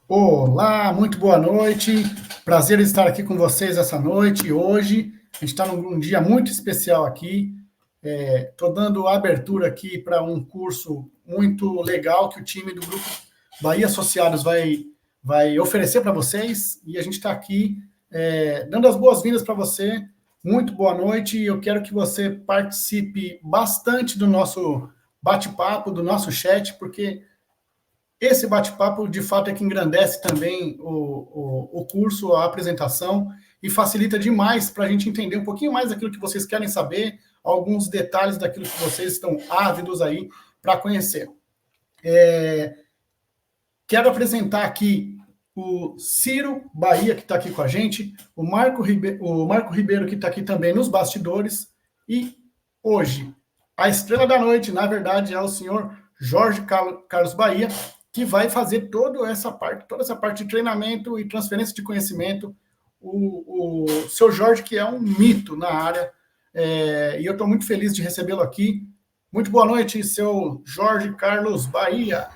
Olá, muito boa noite. Prazer em estar aqui com vocês essa noite. Hoje a gente está num dia muito especial aqui. Estou dando abertura aqui para um curso muito legal que o time do Grupo Bahia Associados vai oferecer para vocês. E a gente está aqui dando as boas-vindas para você. Muito boa noite. Eu quero que você participe bastante do nosso bate-papo, do nosso chat, porque esse bate-papo, de fato, é que engrandece também o curso, a apresentação, e facilita demais para a gente entender um pouquinho mais daquilo que vocês querem saber, alguns detalhes daquilo que vocês estão ávidos aí para conhecer. Quero apresentar aqui o Ciro Bahia, que está aqui com a gente, o Marco Ribeiro, que está aqui também nos bastidores, e hoje, a estrela da noite, na verdade, é o senhor Jorge Carlos Bahia, que vai fazer toda essa parte de treinamento e transferência de conhecimento. O seu Jorge, que é um mito na área, e eu estou muito feliz de recebê-lo aqui. Muito boa noite, seu Jorge Carlos Bahia.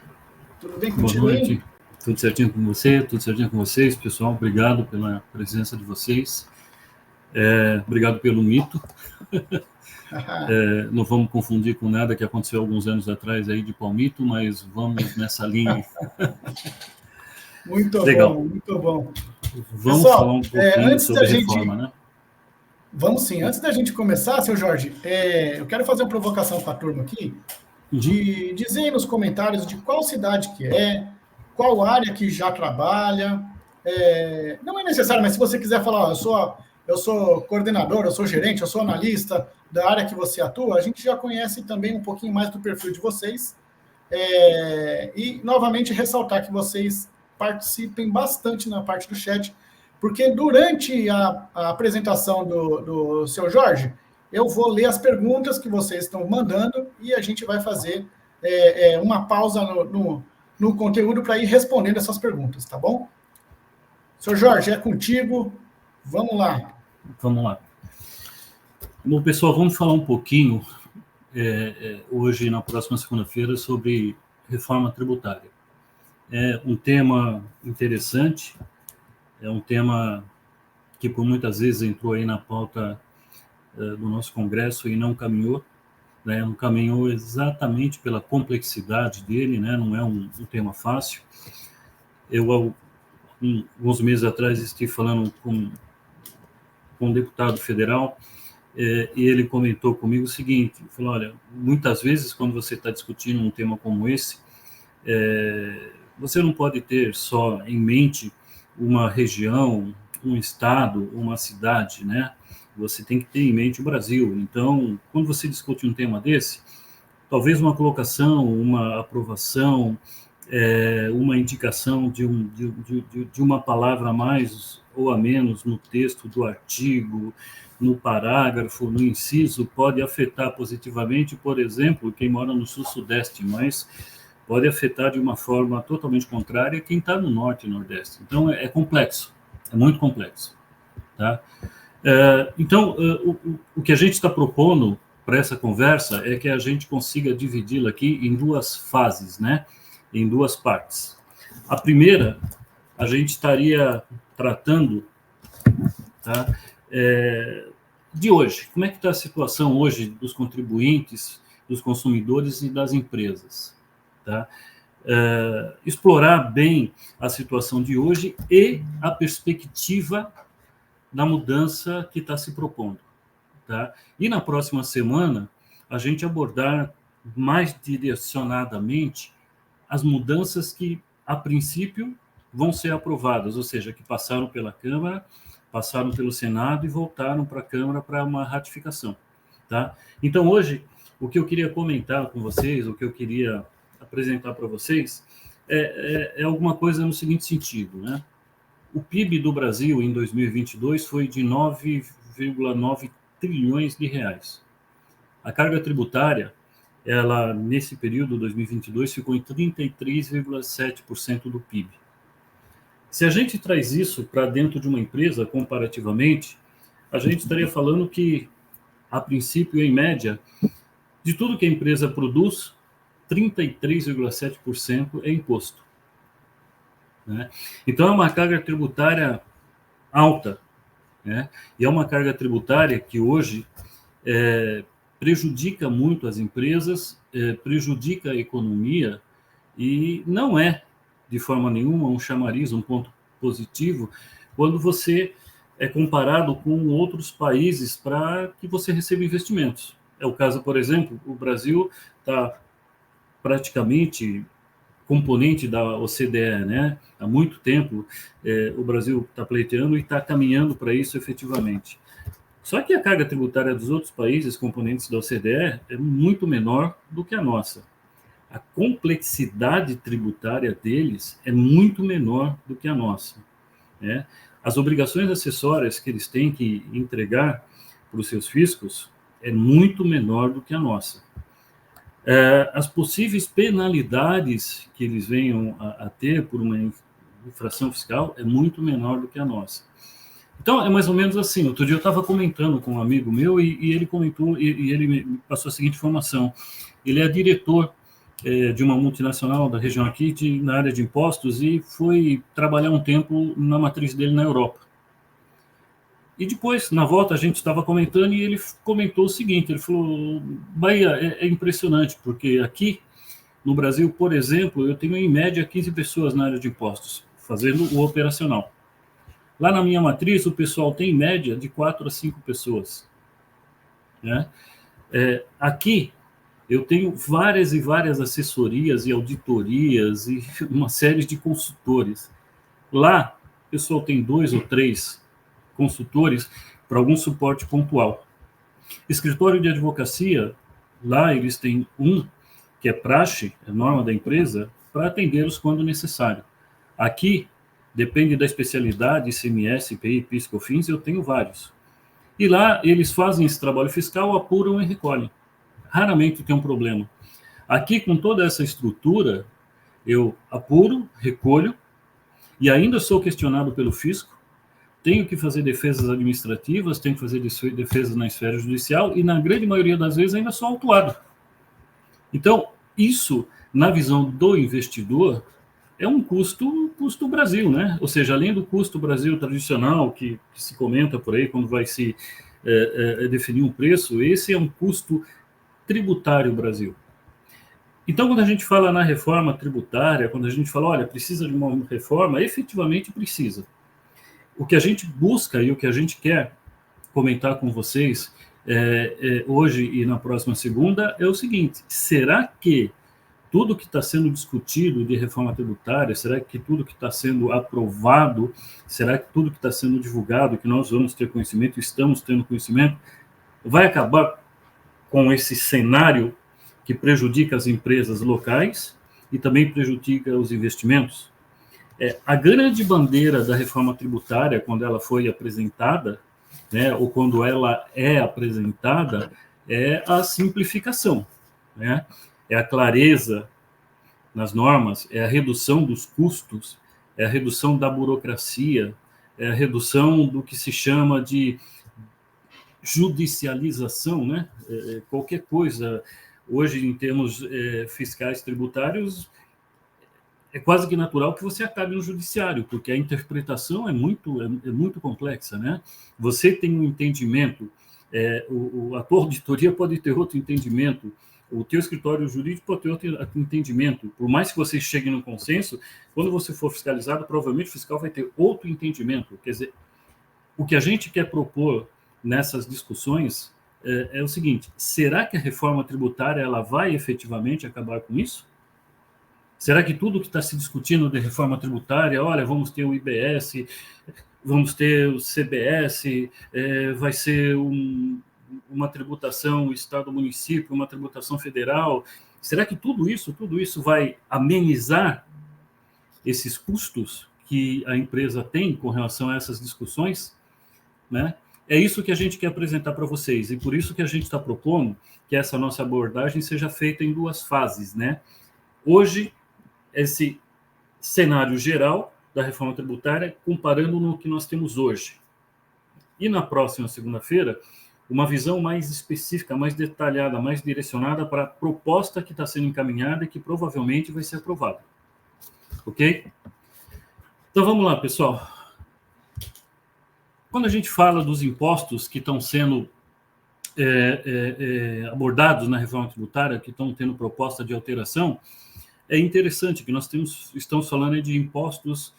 Tudo bem Boa contigo aí? noite, tudo certinho com você, tudo certinho com vocês, pessoal. Obrigado pela presença de vocês. Obrigado pelo mito. Não vamos confundir com nada que aconteceu alguns anos atrás aí de palmito, mas vamos nessa linha. Muito Legal. bom, muito bom. Vamos falar Pessoal, um pouquinho antes da sobre reforma, gente. né? Vamos sim, antes da gente começar, seu Jorge, eu quero fazer uma provocação com a turma aqui, Uhum. de dizer aí nos comentários de qual cidade que qual área que já trabalha. Não é necessário, mas se você quiser falar, ó, eu sou coordenador, eu sou gerente, eu sou analista da área que você atua, a gente já conhece também um pouquinho mais do perfil de vocês. E, novamente, ressaltar que vocês participem bastante na parte do chat, porque durante a apresentação do seu Jorge, eu vou ler as perguntas que vocês estão mandando e a gente vai fazer uma pausa no conteúdo para ir respondendo essas perguntas, tá bom? Seu Jorge, é contigo. Vamos lá. Vamos lá. Bom, pessoal, vamos falar um pouquinho hoje, na próxima segunda-feira, sobre reforma tributária. É um tema interessante, é um tema que por muitas vezes entrou aí na pauta do nosso Congresso e não caminhou, né? Não caminhou exatamente pela complexidade dele, né? Não é um tema fácil. Eu, alguns meses atrás, estive falando com um deputado federal e ele comentou comigo o seguinte, falou, olha, muitas vezes quando você está discutindo um tema como esse, você não pode ter só em mente uma região, um estado, uma cidade, né? Você tem que ter em mente o Brasil. Então, quando você discute um tema desse, talvez uma colocação, uma aprovação, uma indicação de uma palavra a mais ou a menos no texto do artigo, no parágrafo, no inciso, pode afetar positivamente, por exemplo, quem mora no sul-sudeste, mas pode afetar de uma forma totalmente contrária quem está no norte e nordeste. Então, é complexo, é muito complexo. Tá? Então, o que a gente está propondo para essa conversa é que a gente consiga dividi-la aqui em duas fases, né? Em duas partes. A primeira, a gente estaria tratando, tá? De hoje. Como é que está a situação hoje dos contribuintes, dos consumidores e das empresas? Tá? Explorar bem a situação de hoje e a perspectiva da mudança que está se propondo. Tá? E na próxima semana, a gente abordar mais direcionadamente as mudanças que, a princípio, vão ser aprovadas, ou seja, que passaram pela Câmara, passaram pelo Senado e voltaram para a Câmara para uma ratificação. Tá? Então, hoje, o que eu queria comentar com vocês, o que eu queria apresentar para vocês, é alguma coisa no seguinte sentido, né? O PIB do Brasil em 2022 foi de 9,9 trilhões de reais. A carga tributária, ela nesse período 2022 ficou em 33,7% do PIB. Se a gente traz isso para dentro de uma empresa comparativamente, a gente estaria falando que, a princípio, em média, de tudo que a empresa produz, 33,7% é imposto. né? Então, é uma carga tributária alta, né? E é uma carga tributária que hoje prejudica muito as empresas, prejudica a economia e não é, de forma nenhuma, um chamariz, um ponto positivo, quando você é comparado com outros países para que você receba investimentos. É o caso, por exemplo, o Brasil está praticamente componente da OCDE, né? Há muito tempo o Brasil está pleiteando e está caminhando para isso efetivamente. Só que a carga tributária dos outros países componentes da OCDE é muito menor do que a nossa. A complexidade tributária deles é muito menor do que a nossa, né? As obrigações acessórias que eles têm que entregar para os seus fiscos é muito menor do que a nossa. As possíveis penalidades que eles venham a ter por uma infração fiscal é muito menor do que a nossa. Então, é mais ou menos assim. Outro dia eu estava comentando com um amigo meu e ele comentou, e ele me passou a seguinte informação. Ele é diretor de uma multinacional da região aqui, na área de impostos, e foi trabalhar um tempo na matriz dele na Europa. E depois, na volta, a gente estava comentando e ele comentou o seguinte, ele falou, Bahia, é impressionante, porque aqui no Brasil, por exemplo, eu tenho em média 15 pessoas na área de impostos, fazendo o operacional. Lá na minha matriz, o pessoal tem em média de 4 a 5 pessoas, né? Aqui, eu tenho várias e várias assessorias e auditorias e uma série de consultores. Lá, o pessoal tem 2 ou 3 consultores para algum suporte pontual. Escritório de advocacia, lá eles têm um, que é praxe, é norma da empresa, para atendê-los quando necessário. Aqui, depende da especialidade, ICMS, IPI, PIS, COFINS, eu tenho vários. E lá, eles fazem esse trabalho fiscal, apuram e recolhem. Raramente tem um problema. Aqui, com toda essa estrutura, eu apuro, recolho, e ainda sou questionado pelo fisco, tenho que fazer defesas administrativas, tenho que fazer defesas na esfera judicial, e na grande maioria das vezes ainda sou autuado. Então, isso, na visão do investidor, é um custo Brasil, né? Ou seja, além do custo Brasil tradicional, que se comenta por aí quando vai se definir um preço, esse é um custo tributário Brasil. Então, quando a gente fala na reforma tributária, quando a gente fala, olha, precisa de uma reforma, efetivamente precisa. O que a gente busca e o que a gente quer comentar com vocês hoje e na próxima segunda é o seguinte: será que tudo que está sendo discutido de reforma tributária, será que tudo que está sendo aprovado, será que tudo que está sendo divulgado, que nós vamos ter conhecimento, estamos tendo conhecimento, vai acabar com esse cenário que prejudica as empresas locais e também prejudica os investimentos? A grande bandeira da reforma tributária, quando ela foi apresentada, né, ou quando ela é apresentada, é a simplificação, né? É a clareza nas normas, é a redução dos custos, é a redução da burocracia, é a redução do que se chama de judicialização, né? Qualquer coisa, hoje, em termos fiscais tributários, é quase que natural que você acabe no judiciário, porque a interpretação é muito complexa, né? Você tem um entendimento, a tua auditoria pode ter outro entendimento, o teu escritório jurídico pode ter outro entendimento. Por mais que você chegue no consenso, quando você for fiscalizado, provavelmente o fiscal vai ter outro entendimento. Quer dizer, o que a gente quer propor nessas discussões é o seguinte: será que a reforma tributária ela vai efetivamente acabar com isso? Será que tudo que está se discutindo de reforma tributária, olha, vamos ter o IBS, vamos ter o CBS, vai ser uma tributação Estado-município, uma tributação federal, será que tudo isso vai amenizar esses custos que a empresa tem com relação a essas discussões, né? É isso que a gente quer apresentar para vocês, e por isso que a gente está propondo que essa nossa abordagem seja feita em 2 fases, né? Hoje, esse cenário geral da reforma tributária, comparando no que nós temos hoje. E na próxima segunda-feira, uma visão mais específica, mais detalhada, mais direcionada para a proposta que está sendo encaminhada e que provavelmente vai ser aprovada. Ok? Então vamos lá, pessoal. Quando a gente fala dos impostos que estão sendo abordados na reforma tributária, que estão tendo proposta de alteração, é interessante que nós estamos falando de impostos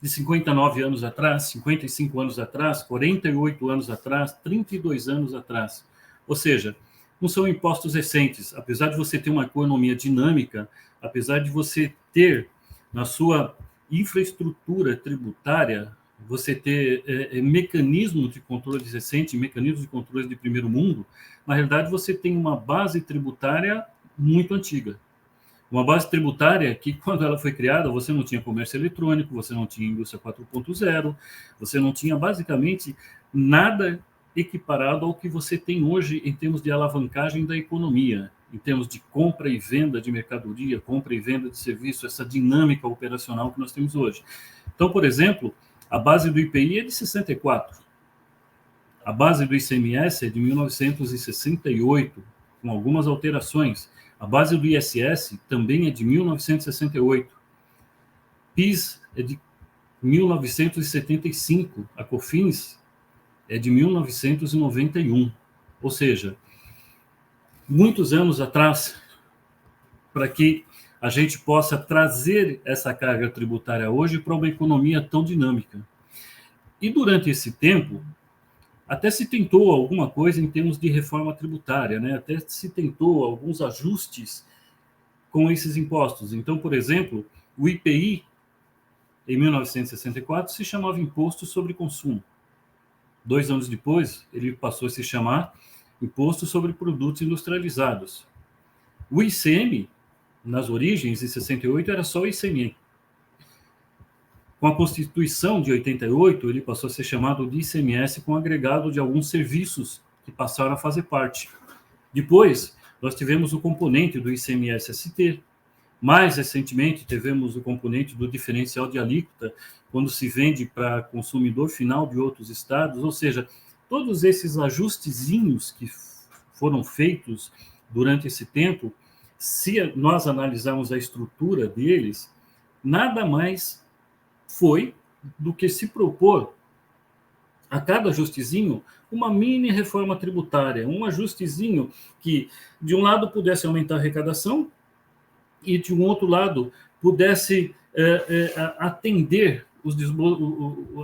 de 59 anos atrás, 55 anos atrás, 48 anos atrás, 32 anos atrás. Ou seja, não são impostos recentes. Apesar de você ter uma economia dinâmica, apesar de você ter na sua infraestrutura tributária, você ter mecanismos de controle recente, mecanismos de controle de primeiro mundo, na realidade você tem uma base tributária muito antiga. Uma base tributária que, quando ela foi criada, você não tinha comércio eletrônico, você não tinha indústria 4.0, você não tinha basicamente nada equiparado ao que você tem hoje em termos de alavancagem da economia, em termos de compra e venda de mercadoria, compra e venda de serviço, essa dinâmica operacional que nós temos hoje. Então, por exemplo, a base do IPI é de 64. A base do ICMS é de 1968, com algumas alterações. A base do ISS também é de 1968. PIS é de 1975. A COFINS é de 1991. Ou seja, muitos anos atrás, para que a gente possa trazer essa carga tributária hoje para uma economia tão dinâmica. E durante esse tempo, até se tentou alguma coisa em termos de reforma tributária, né? Até se tentou alguns ajustes com esses impostos. Então, por exemplo, o IPI, em 1964, se chamava Imposto sobre Consumo. 2 anos depois, ele passou a se chamar Imposto sobre Produtos Industrializados. O ICM, nas origens, em 68, era só o ICM. Com a Constituição de 88, ele passou a ser chamado de ICMS com agregado de alguns serviços que passaram a fazer parte. Depois, nós tivemos o componente do ICMS-ST. Mais recentemente, tivemos o componente do diferencial de alíquota, quando se vende para consumidor final de outros estados. Ou seja, todos esses ajustezinhos que foram feitos durante esse tempo, se nós analisarmos a estrutura deles, nada mais foi do que se propor a cada ajustezinho uma mini reforma tributária, um ajustezinho que, de um lado, pudesse aumentar a arrecadação e, de um outro lado, pudesse atender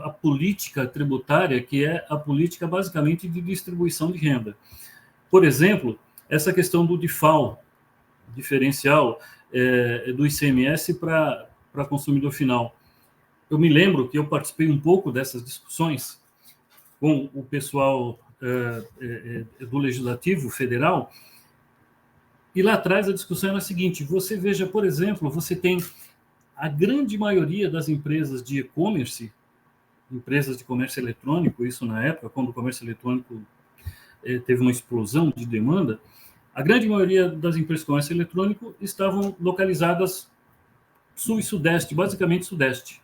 a política tributária, que é a política, basicamente, de distribuição de renda. Por exemplo, essa questão do DIFAL, diferencial do ICMS para consumidor final. Eu me lembro que eu participei um pouco dessas discussões com o pessoal do Legislativo Federal, e lá atrás a discussão era a seguinte: você veja, por exemplo, você tem a grande maioria das empresas de e-commerce, empresas de comércio eletrônico, isso na época, quando o comércio eletrônico teve uma explosão de demanda, a grande maioria das empresas de comércio eletrônico estavam localizadas sul e sudeste, basicamente sudeste.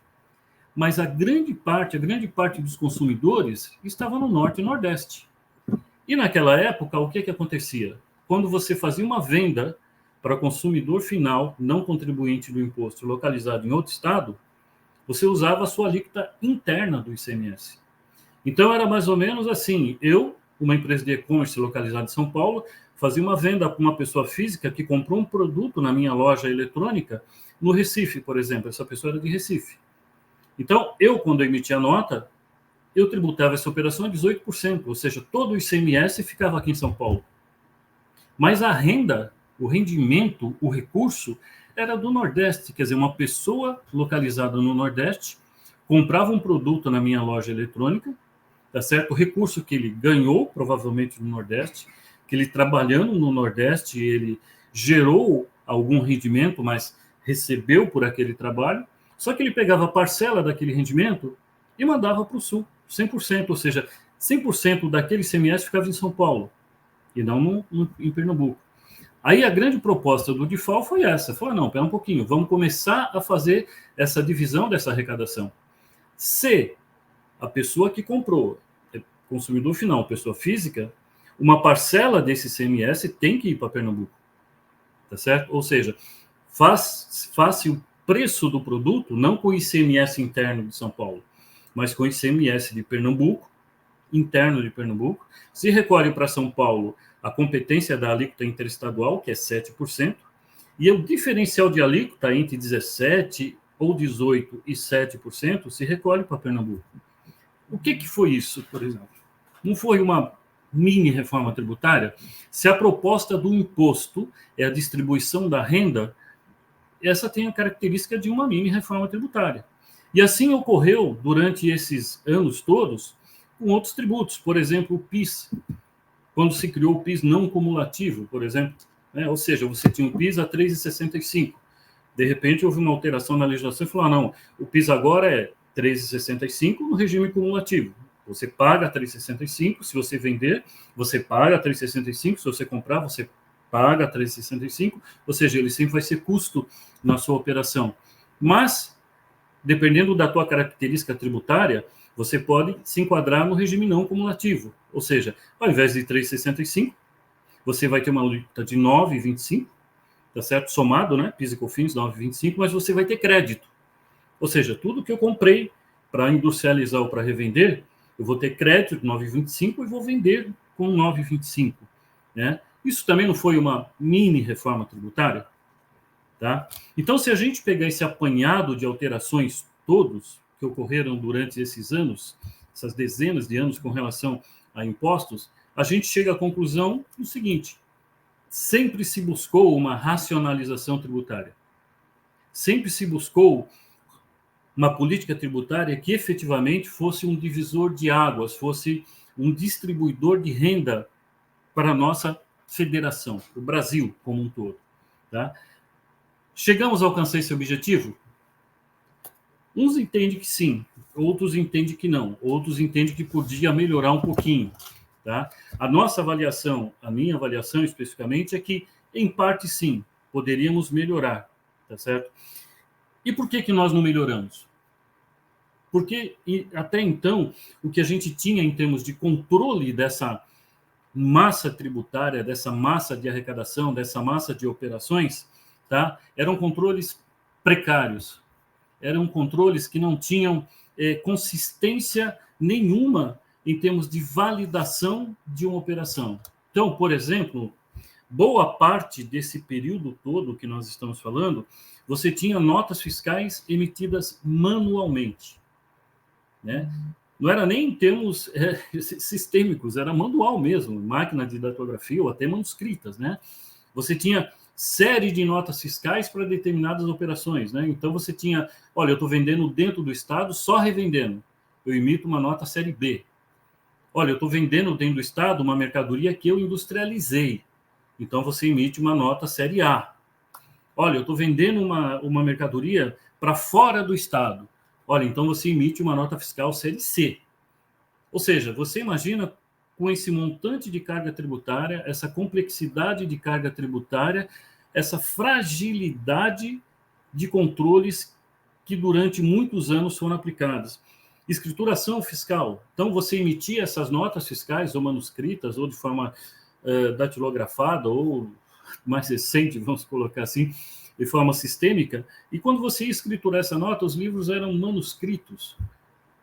Mas a grande parte dos consumidores estava no norte e nordeste. E naquela época, o que acontecia? Quando você fazia uma venda para consumidor final, não contribuinte do imposto, localizado em outro estado, você usava a sua alíquota interna do ICMS. Então, era mais ou menos assim: uma empresa de e-commerce localizada em São Paulo, fazia uma venda para uma pessoa física que comprou um produto na minha loja eletrônica no Recife, por exemplo. Essa pessoa era de Recife. Então, quando eu emitia a nota, eu tributava essa operação a 18%, ou seja, todo o ICMS ficava aqui em São Paulo. Mas a renda, o rendimento, o recurso, era do Nordeste. Quer dizer, uma pessoa localizada no Nordeste comprava um produto na minha loja eletrônica, tá certo? O recurso que ele ganhou, provavelmente no Nordeste, que ele trabalhando no Nordeste, ele gerou algum rendimento, mas recebeu por aquele trabalho, só que ele pegava a parcela daquele rendimento e mandava para o Sul, 100%, ou seja, 100% daquele ICMS ficava em São Paulo, e não em Pernambuco. Aí a grande proposta do DIFAL foi essa: falou, não, pera um pouquinho, vamos começar a fazer essa divisão dessa arrecadação. Se a pessoa que comprou, consumidor final, pessoa física, uma parcela desse ICMS tem que ir para Pernambuco, tá certo? Ou seja, faz-se preço do produto, não com o ICMS interno de São Paulo, mas com o ICMS de Pernambuco, interno de Pernambuco. Se recolhe para São Paulo a competência da alíquota interestadual, que é 7%, e o diferencial de alíquota entre 17% ou 18% e 7% se recolhe para Pernambuco. O que foi isso, por exemplo? Não foi uma mini reforma tributária? Se a proposta do imposto é a distribuição da renda, essa tem a característica de uma mini reforma tributária. E assim ocorreu durante esses anos todos com outros tributos. Por exemplo, o PIS, quando se criou o PIS não cumulativo, por exemplo, né? Ou seja, você tinha o PIS a 3,65. De repente houve uma alteração na legislação e falou, não, o PIS agora é 3,65 no regime cumulativo. Você paga 3,65, se você vender, você paga 3,65, se você comprar, você paga 3,65, ou seja, ele sempre vai ser custo na sua operação. Mas, dependendo da tua característica tributária, você pode se enquadrar no regime não cumulativo, ou seja, ao invés de 3,65, você vai ter uma alíquota de 9,25, tá certo? Somado, né? PIS e COFINS, 9,25, mas você vai ter crédito. Ou seja, tudo que eu comprei para industrializar ou para revender, eu vou ter crédito de 9,25 e vou vender com 9,25, né? Isso também não foi uma mini reforma tributária? Tá? Então, se a gente pegar esse apanhado de alterações todos que ocorreram durante esses anos, essas dezenas de anos com relação a impostos, a gente chega à conclusão do seguinte: sempre se buscou uma racionalização tributária. Sempre se buscou uma política tributária que efetivamente fosse um divisor de águas, fosse um distribuidor de renda para a nossa federação, o Brasil como um todo. Tá? Chegamos a alcançar esse objetivo? Uns entendem que sim, outros entendem que não, outros entendem que podia melhorar um pouquinho. Tá? A nossa avaliação, a minha avaliação especificamente, é que, em parte, sim, poderíamos melhorar. Tá certo? E por que nós não melhoramos? Porque, até então, o que a gente tinha em termos de controle dessa massa tributária, dessa massa de arrecadação, dessa massa de operações, tá? Eram controles precários, eram controles que não tinham consistência nenhuma em termos de validação de uma operação. Então, por exemplo, boa parte desse período todo que nós estamos falando, você tinha notas fiscais emitidas manualmente, né? Não era nem em termos sistêmicos, era manual mesmo, máquina de datografia ou até manuscritas, né? Você tinha série de notas fiscais para determinadas operações, né? Então você tinha, olha, eu estou vendendo dentro do estado, só revendendo, eu emito uma nota série B. Olha, eu estou vendendo dentro do estado uma mercadoria que eu industrializei, então você emite uma nota série A. Olha, eu estou vendendo uma mercadoria para fora do estado. Olha, então você emite uma nota fiscal série C. Ou seja, você imagina com esse montante de carga tributária, essa complexidade de carga tributária, essa fragilidade de controles que durante muitos anos foram aplicados. Escrituração fiscal. Então, você emitia essas notas fiscais, ou manuscritas, ou de forma datilografada, ou mais recente, vamos colocar assim, de forma sistêmica, e quando você ia escriturar essa nota, os livros eram manuscritos,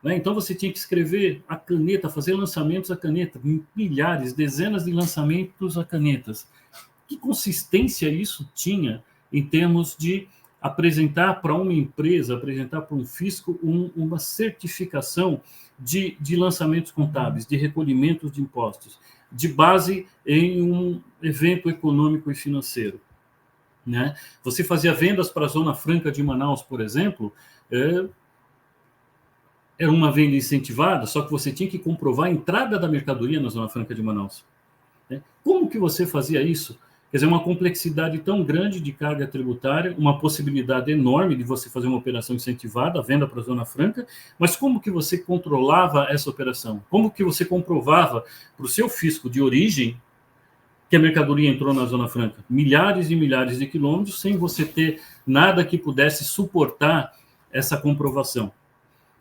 né? Então você tinha que escrever a caneta, fazer lançamentos a caneta, milhares, dezenas de lançamentos a canetas. Que consistência isso tinha em termos de apresentar para uma empresa, apresentar para um fisco uma certificação de lançamentos contábeis, de recolhimento de impostos, de base em um evento econômico e financeiro, né? Você fazia vendas para a Zona Franca de Manaus, por exemplo, era uma venda incentivada, só que você tinha que comprovar a entrada da mercadoria na Zona Franca de Manaus, né? Como que você fazia isso? Quer dizer, uma complexidade tão grande de carga tributária, uma possibilidade enorme de você fazer uma operação incentivada, a venda para a Zona Franca, mas como que você controlava essa operação? Como que você comprovava para o seu fisco de origem que a mercadoria entrou na Zona Franca? Milhares e milhares de quilômetros sem você ter nada que pudesse suportar essa comprovação.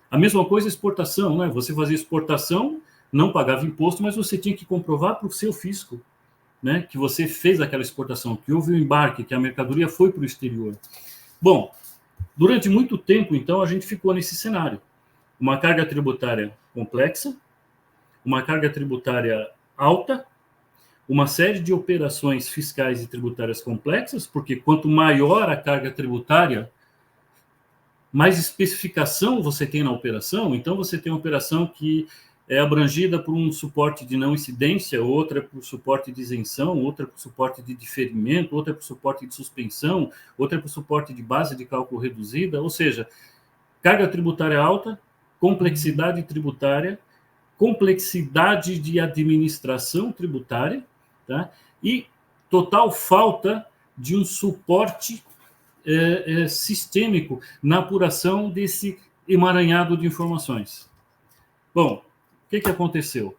A mesma coisa a exportação, né? Você fazia exportação, não pagava imposto, mas você tinha que comprovar para o seu fisco, né, que você fez aquela exportação, que houve um embarque, que a mercadoria foi para o exterior. Bom, Durante muito tempo, então, a gente ficou nesse cenário. Uma carga tributária complexa, uma carga tributária alta, uma série de operações fiscais e tributárias complexas, porque quanto maior a carga tributária, mais especificação você tem na operação. Então, você tem uma operação que é abrangida por um suporte de não incidência, outra por suporte de isenção, outra por suporte de diferimento, outra por suporte de suspensão, outra por suporte de base de cálculo reduzida, ou seja, carga tributária alta, complexidade tributária, complexidade de administração tributária, tá? E total falta de um suporte sistêmico na apuração desse emaranhado de informações. Bom, o que aconteceu?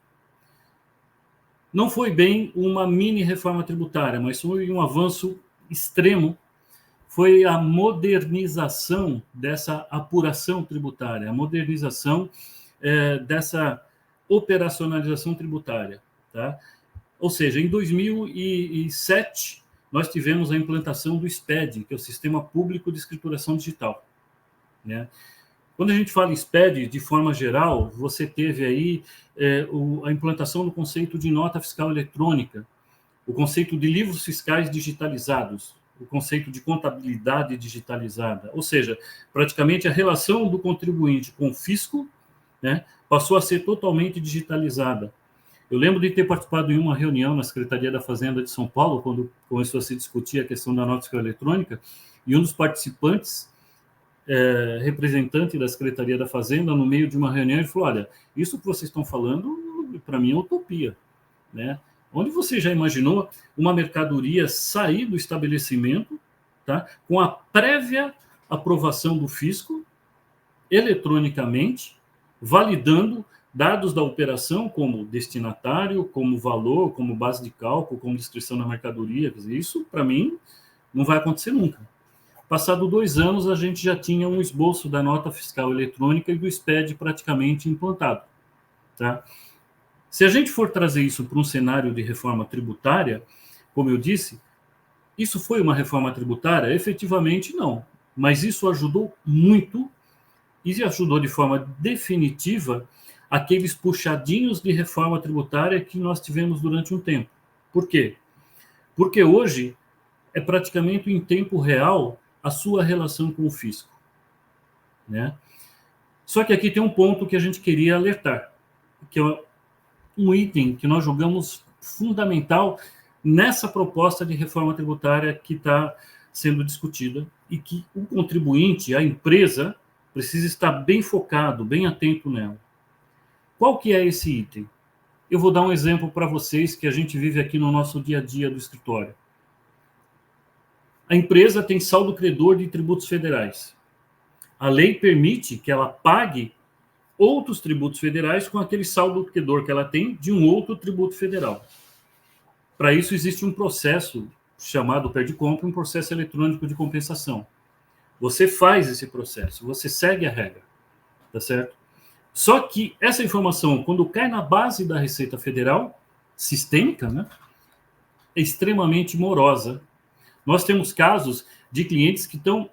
Não foi bem uma mini reforma tributária, mas foi um avanço extremo. Foi a modernização dessa apuração tributária, a modernização dessa operacionalização tributária. Tá? Ou seja, em 2007, nós tivemos a implantação do SPED, que é o Sistema Público de Escrituração Digital. Né? Quando a gente fala em SPED, de forma geral, você teve aí a implantação do conceito de nota fiscal eletrônica, o conceito de livros fiscais digitalizados, o conceito de contabilidade digitalizada, ou seja, praticamente a relação do contribuinte com o fisco, né, passou a ser totalmente digitalizada. Eu lembro de ter participado em uma reunião na Secretaria da Fazenda de São Paulo, quando começou a se discutir a questão da nota fiscal eletrônica, e um dos participantes, representante da Secretaria da Fazenda, no meio de uma reunião, ele falou: olha, isso que vocês estão falando, para mim, é utopia. Né? Onde você já imaginou uma mercadoria sair do estabelecimento, tá, com a prévia aprovação do fisco, eletronicamente, validando dados da operação como destinatário, como valor, como base de cálculo, como descrição da mercadoria? Quer dizer, isso, para mim, não vai acontecer nunca. Passado 2 anos, a gente já tinha um esboço da nota fiscal eletrônica e do SPED praticamente implantado. Tá? Se a gente for trazer isso para um cenário de reforma tributária, como eu disse, isso foi uma reforma tributária? Efetivamente, não. Mas isso ajudou muito e ajudou de forma definitiva aqueles puxadinhos de reforma tributária que nós tivemos durante um tempo. Por quê? Porque hoje é praticamente em tempo real a sua relação com o fisco. Né? Só que aqui tem um ponto que a gente queria alertar, que é um item que nós julgamos fundamental nessa proposta de reforma tributária que está sendo discutida e que o contribuinte, a empresa, precisa estar bem focado, bem atento nela. Qual que é esse item? Eu vou dar um exemplo para vocês que a gente vive aqui no nosso dia a dia do escritório. A empresa tem saldo credor de tributos federais. A lei permite que ela pague outros tributos federais com aquele saldo credor que ela tem de um outro tributo federal. Para isso, existe um processo chamado PERDCOMP, um processo eletrônico de compensação. Você faz esse processo, você segue a regra, tá certo? Só que essa informação, quando cai na base da Receita Federal, sistêmica, né, é extremamente morosa. Nós temos casos de clientes que estão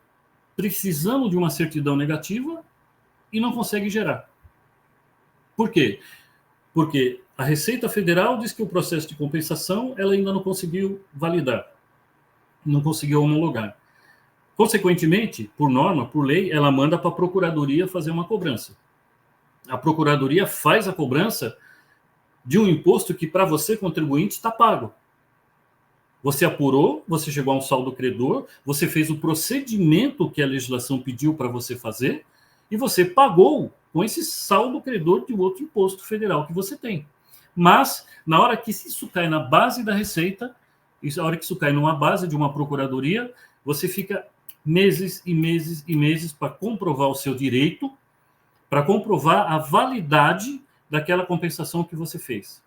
precisando de uma certidão negativa e não conseguem gerar. Por quê? Porque a Receita Federal diz que o processo de compensação ela ainda não conseguiu validar, não conseguiu homologar. Consequentemente, por norma, por lei, ela manda para a Procuradoria fazer uma cobrança. A Procuradoria faz a cobrança de um imposto que, para você, contribuinte, está pago. Você apurou, você chegou a um saldo credor, você fez o procedimento que a legislação pediu para você fazer e você pagou com esse saldo credor de outro imposto federal que você tem. Mas, na hora que isso cai na base da Receita, na hora que isso cai numa base de uma procuradoria, você fica meses e meses e meses para comprovar o seu direito, para comprovar a validade daquela compensação que você fez.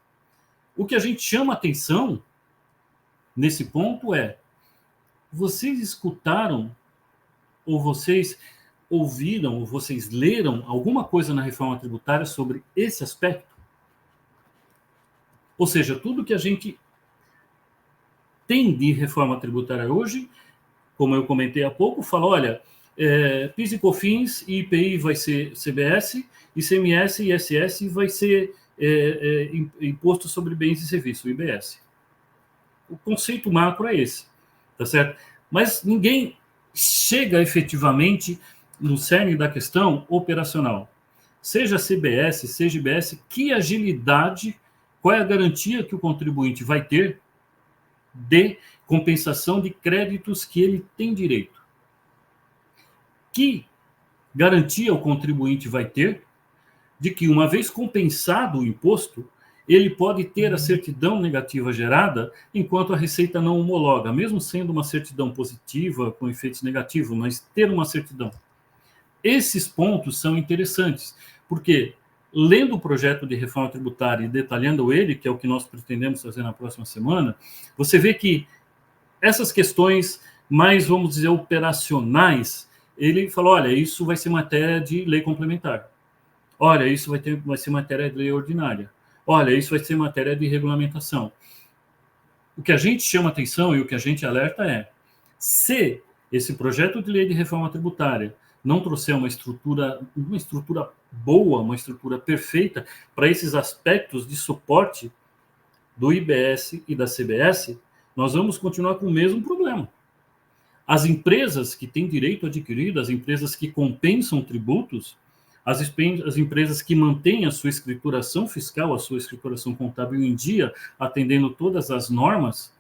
O que a gente chama atenção nesse ponto é: vocês escutaram, ou vocês ouviram, ou vocês leram alguma coisa na reforma tributária sobre esse aspecto? Ou seja, tudo que a gente tem de reforma tributária hoje, como eu comentei há pouco, fala: olha, PIS e COFINS e IPI vai ser CBS, ICMS e ISS vai ser Imposto sobre Bens e Serviços, o IBS. O conceito macro é esse, tá certo? Mas ninguém chega efetivamente no cerne da questão operacional. Seja CBS, seja IBS, que agilidade, qual é a garantia que o contribuinte vai ter de compensação de créditos que ele tem direito? Que garantia o contribuinte vai ter de que, uma vez compensado o imposto, ele pode ter a certidão negativa gerada enquanto a Receita não homologa, mesmo sendo uma certidão positiva, com efeitos negativos, mas ter uma certidão. Esses pontos são interessantes, porque, lendo o projeto de reforma tributária e detalhando ele, que é o que nós pretendemos fazer na próxima semana, você vê que essas questões mais, vamos dizer, operacionais, ele falou, olha, isso vai ser matéria de lei complementar. Olha, isso vai ser matéria de lei ordinária. Olha, isso vai ser matéria de regulamentação. O que a gente chama atenção e o que a gente alerta é, se esse projeto de lei de reforma tributária não trouxer uma estrutura boa, uma estrutura perfeita para esses aspectos de suporte do IBS e da CBS, nós vamos continuar com o mesmo problema. As empresas que têm direito adquirido, as empresas que compensam tributos, as empresas que mantêm a sua escrituração fiscal, a sua escrituração contábil em dia, atendendo todas as normas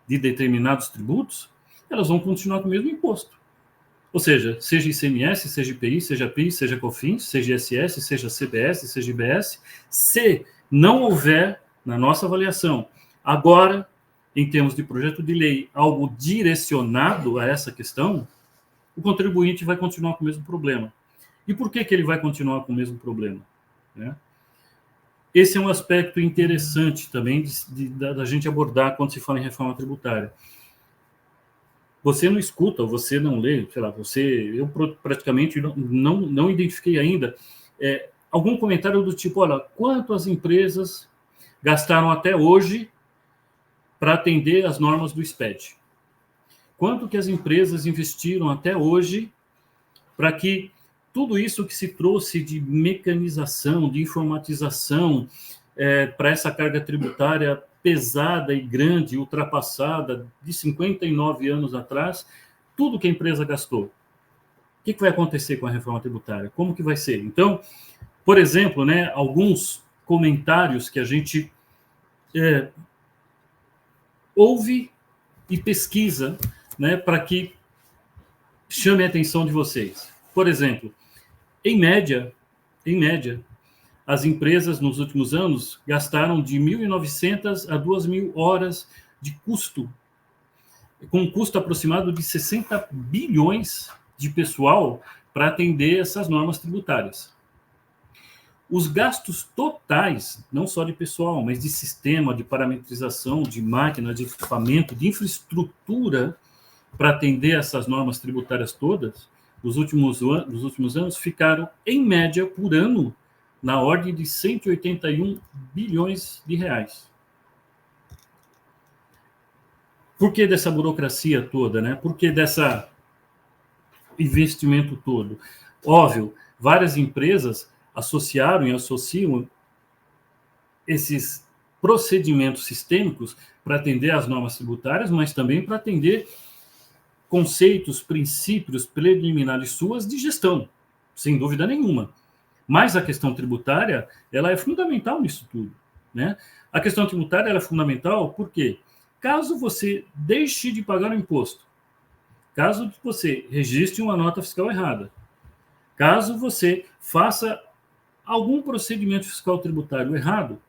de determinados tributos, elas vão continuar com o mesmo imposto. Ou seja ICMS, seja IPI, seja PIS, seja COFINS, seja ISS, seja CBS, seja IBS, se não houver, na nossa avaliação, agora, em termos de projeto de lei, algo direcionado a essa questão, o contribuinte vai continuar com o mesmo problema. E por que ele vai continuar com o mesmo problema? Né? Esse é um aspecto interessante também da gente abordar quando se fala em reforma tributária. Você não escuta, ou você não lê, sei lá, eu praticamente não identifiquei ainda algum comentário do tipo, olha, quanto as empresas gastaram até hoje para atender as normas do SPED? Quanto que as empresas investiram até hoje para que tudo isso que se trouxe de mecanização, de informatização para essa carga tributária pesada e grande, ultrapassada, de 59 anos atrás, tudo que a empresa gastou. O que vai acontecer com a reforma tributária? Como que vai ser? Então, por exemplo, né, alguns comentários que a gente ouve e pesquisa, né, para que chame a atenção de vocês. Por exemplo, em média, as empresas nos últimos anos gastaram de 1.900 a 2.000 horas de custo, com um custo aproximado de 60 bilhões de pessoal para atender essas normas tributárias. Os gastos totais, não só de pessoal, mas de sistema, de parametrização, de máquina, de equipamento, de infraestrutura para atender essas normas tributárias todas, nos últimos anos, ficaram, em média, por ano, na ordem de 181 bilhões de reais. Por que dessa burocracia toda, né? Por que desse investimento todo? Óbvio, várias empresas associaram e associam esses procedimentos sistêmicos para atender às normas tributárias, mas também para atender conceitos, princípios preliminares suas de gestão, sem dúvida nenhuma. Mas a questão tributária, ela é fundamental nisso tudo, né? A questão tributária ela é fundamental porque, caso você deixe de pagar o imposto, caso você registre uma nota fiscal errada, caso você faça algum procedimento fiscal tributário errado,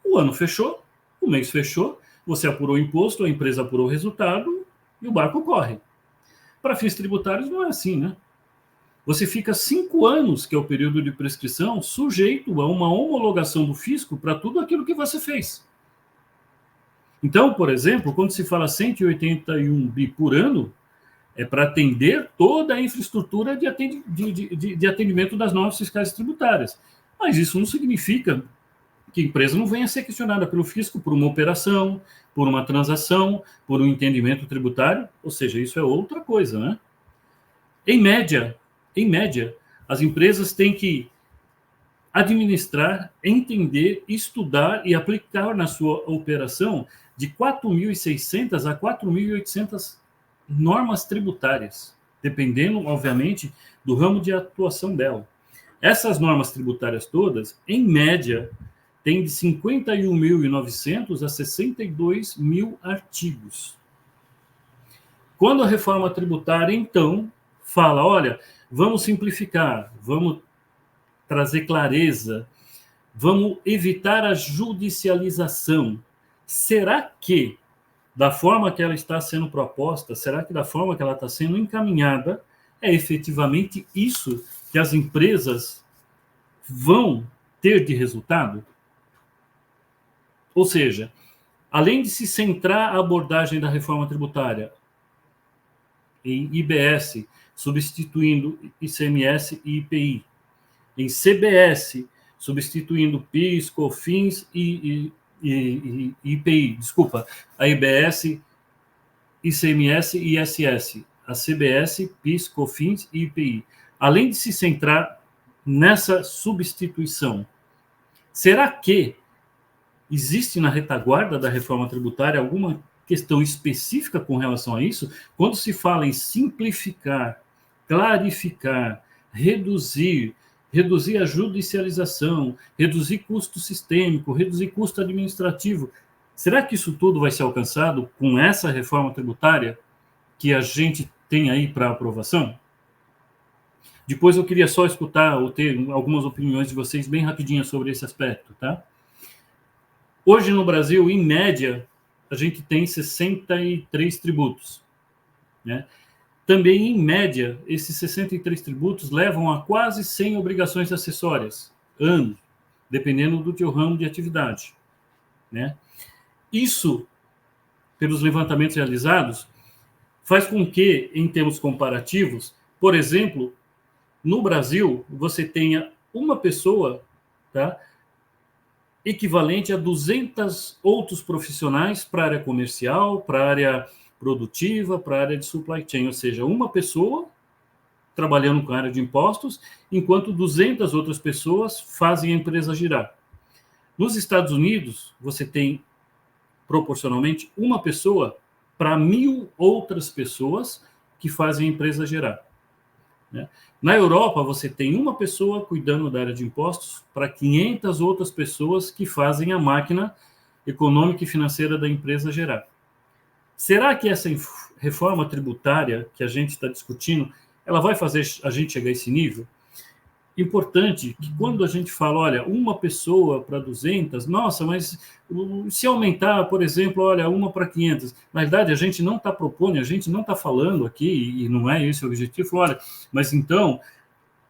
o ano fechou, o mês fechou, você apurou o imposto, a empresa apurou o resultado e o barco corre. Para fins tributários não é assim, né? Você fica 5 anos, que é o período de prescrição, sujeito a uma homologação do fisco para tudo aquilo que você fez. Então, por exemplo, quando se fala 181 bi por ano, é para atender toda a infraestrutura de atendimento das normas fiscais e tributárias. Mas isso não significa que a empresa não venha a ser questionada pelo fisco por uma operação, por uma transação, por um entendimento tributário, ou seja, isso é outra coisa, né? Em média, as empresas têm que administrar, entender, estudar e aplicar na sua operação de 4.600 a 4.800 normas tributárias, dependendo, obviamente, do ramo de atuação dela. Essas normas tributárias todas, em média, têm de 51.900 a 62.000 artigos. Quando a reforma tributária, então, fala, olha, vamos simplificar, vamos trazer clareza, vamos evitar a judicialização. Será que, da forma que ela está sendo proposta, será que da forma que ela está sendo encaminhada, é efetivamente isso que as empresas vão ter de resultado? Ou seja, além de se centrar a abordagem da reforma tributária em IBS, substituindo ICMS e IPI, em CBS, substituindo PIS, COFINS e IPI, desculpa, a IBS, ICMS e ISS, a CBS, PIS, COFINS e IPI. Além de se centrar nessa substituição, será que existe na retaguarda da reforma tributária alguma questão específica com relação a isso? Quando se fala em simplificar, clarificar, reduzir a judicialização, reduzir custo sistêmico, reduzir custo administrativo, será que isso tudo vai ser alcançado com essa reforma tributária que a gente tem aí para aprovação? Depois eu queria só escutar ou ter algumas opiniões de vocês bem rapidinho sobre esse aspecto, tá? Hoje no Brasil, em média, a gente tem 63 tributos, né? Também, em média, esses 63 tributos levam a quase 100 obrigações acessórias, ano, dependendo do teu ramo de atividade, né? Isso, pelos levantamentos realizados, faz com que, em termos comparativos, por exemplo, no Brasil, você tenha uma pessoa, tá, equivalente a 200 outros profissionais para a área comercial, para a área produtiva, para a área de supply chain, ou seja, uma pessoa trabalhando com a área de impostos, enquanto 200 outras pessoas fazem a empresa girar. Nos Estados Unidos, você tem, proporcionalmente, uma pessoa para 1.000 outras pessoas que fazem a empresa girar, né? Na Europa, você tem uma pessoa cuidando da área de impostos para 500 outras pessoas que fazem a máquina econômica e financeira da empresa gerar. Será que essa reforma tributária que a gente está discutindo, ela vai fazer a gente chegar a esse nível? Importante que quando a gente fala, olha, uma pessoa para 200, nossa, mas se aumentar, por exemplo, olha, uma para 500, na verdade a gente não está propondo, a gente não está falando aqui, e não é esse o objetivo, olha, mas então,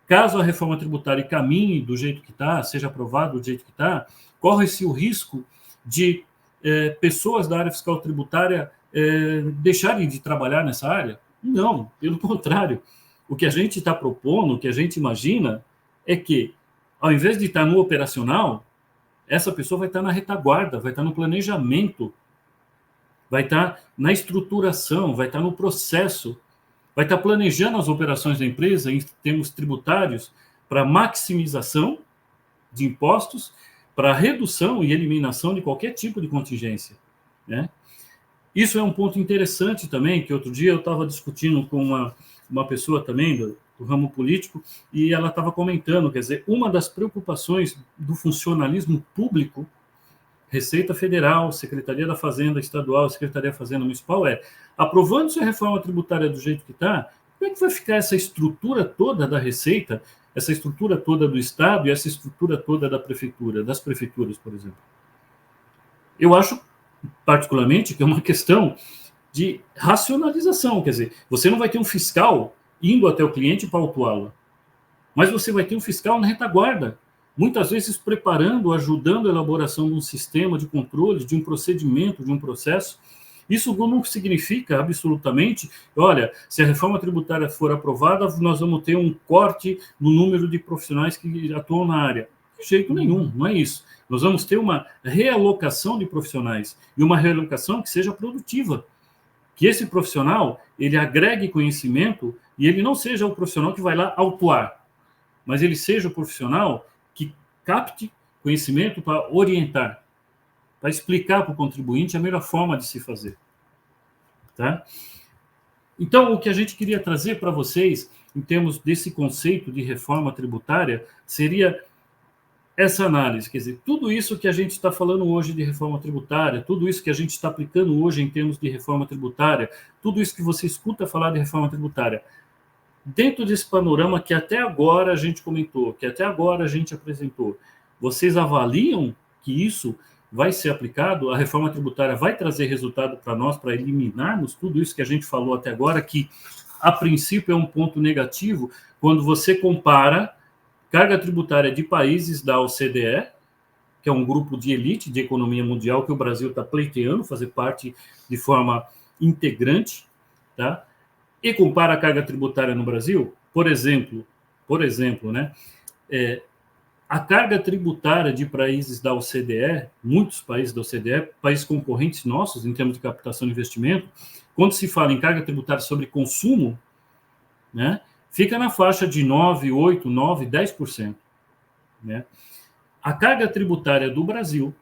caso a reforma tributária caminhe do jeito que está, seja aprovado do jeito que está, corre-se o risco de pessoas da área fiscal tributária deixarem de trabalhar nessa área? Não, pelo contrário. O que a gente está propondo, o que a gente imagina, é que, ao invés de estar no operacional, essa pessoa vai estar na retaguarda, vai estar no planejamento, vai estar na estruturação, vai estar no processo, vai estar planejando as operações da empresa em termos tributários para maximização de impostos, para redução e eliminação de qualquer tipo de contingência, né? Isso é um ponto interessante também, que outro dia eu estava discutindo com uma pessoa também do ramo político, e ela estava comentando, quer dizer, uma das preocupações do funcionalismo público, Receita Federal, Secretaria da Fazenda Estadual, Secretaria da Fazenda Municipal, aprovando-se a reforma tributária do jeito que está, como é que vai ficar essa estrutura toda da Receita, essa estrutura toda do Estado e essa estrutura toda da Prefeitura, das prefeituras, por exemplo? Eu acho, particularmente, que é uma questão de racionalização, quer dizer, você não vai ter um fiscal indo até o cliente para autuá-lo, mas você vai ter um fiscal na retaguarda, muitas vezes preparando, ajudando a elaboração de um sistema de controle, de um procedimento, de um processo. Isso não significa absolutamente, olha, se a reforma tributária for aprovada, nós vamos ter um corte no número de profissionais que atuam na área. De jeito nenhum, não é isso. Nós vamos ter uma realocação de profissionais, e uma realocação que seja produtiva. Que esse profissional, ele agregue conhecimento e ele não seja o profissional que vai lá autuar, mas ele seja o profissional que capte conhecimento para orientar, para explicar para o contribuinte a melhor forma de se fazer. Tá? Então, o que a gente queria trazer para vocês, em termos desse conceito de reforma tributária, seria essa análise, quer dizer, tudo isso que a gente está falando hoje de reforma tributária, tudo isso que a gente está aplicando hoje em termos de reforma tributária, tudo isso que você escuta falar de reforma tributária, dentro desse panorama que até agora a gente comentou, que até agora a gente apresentou, vocês avaliam que isso vai ser aplicado, a reforma tributária vai trazer resultado para nós, para eliminarmos tudo isso que a gente falou até agora, que a princípio é um ponto negativo, quando você compara carga tributária de países da OCDE, que é um grupo de elite de economia mundial que o Brasil está pleiteando fazer parte de forma integrante, tá? E compara a carga tributária no Brasil, por exemplo, né? A carga tributária de países da OCDE, muitos países da OCDE, países concorrentes nossos em termos de captação de investimento, quando se fala em carga tributária sobre consumo, né, fica na faixa de 9, 8, 9, 10%. Né? A carga tributária do Brasil,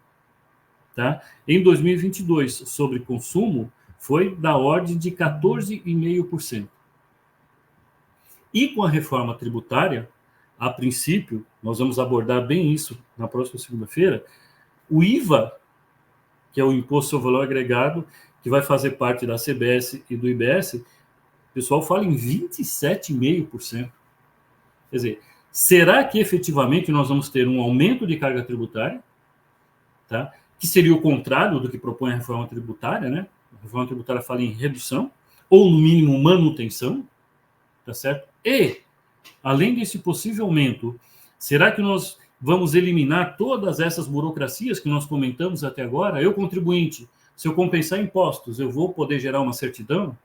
tá, em 2022, sobre consumo, foi da ordem de 14,5%. E com a reforma tributária, a princípio, nós vamos abordar bem isso na próxima segunda-feira, o IVA, que é o Imposto sobre Valor Agregado, que vai fazer parte da CBS e do IBS, o pessoal fala em 27,5%. Quer dizer, será que efetivamente nós vamos ter um aumento de carga tributária, tá? Que seria o contrário do que propõe a reforma tributária, né? A reforma tributária fala em redução, ou no mínimo manutenção, tá certo? E, além desse possível aumento, será que nós vamos eliminar todas essas burocracias que nós comentamos até agora? Eu, contribuinte, se eu compensar impostos, eu vou poder gerar uma certidão?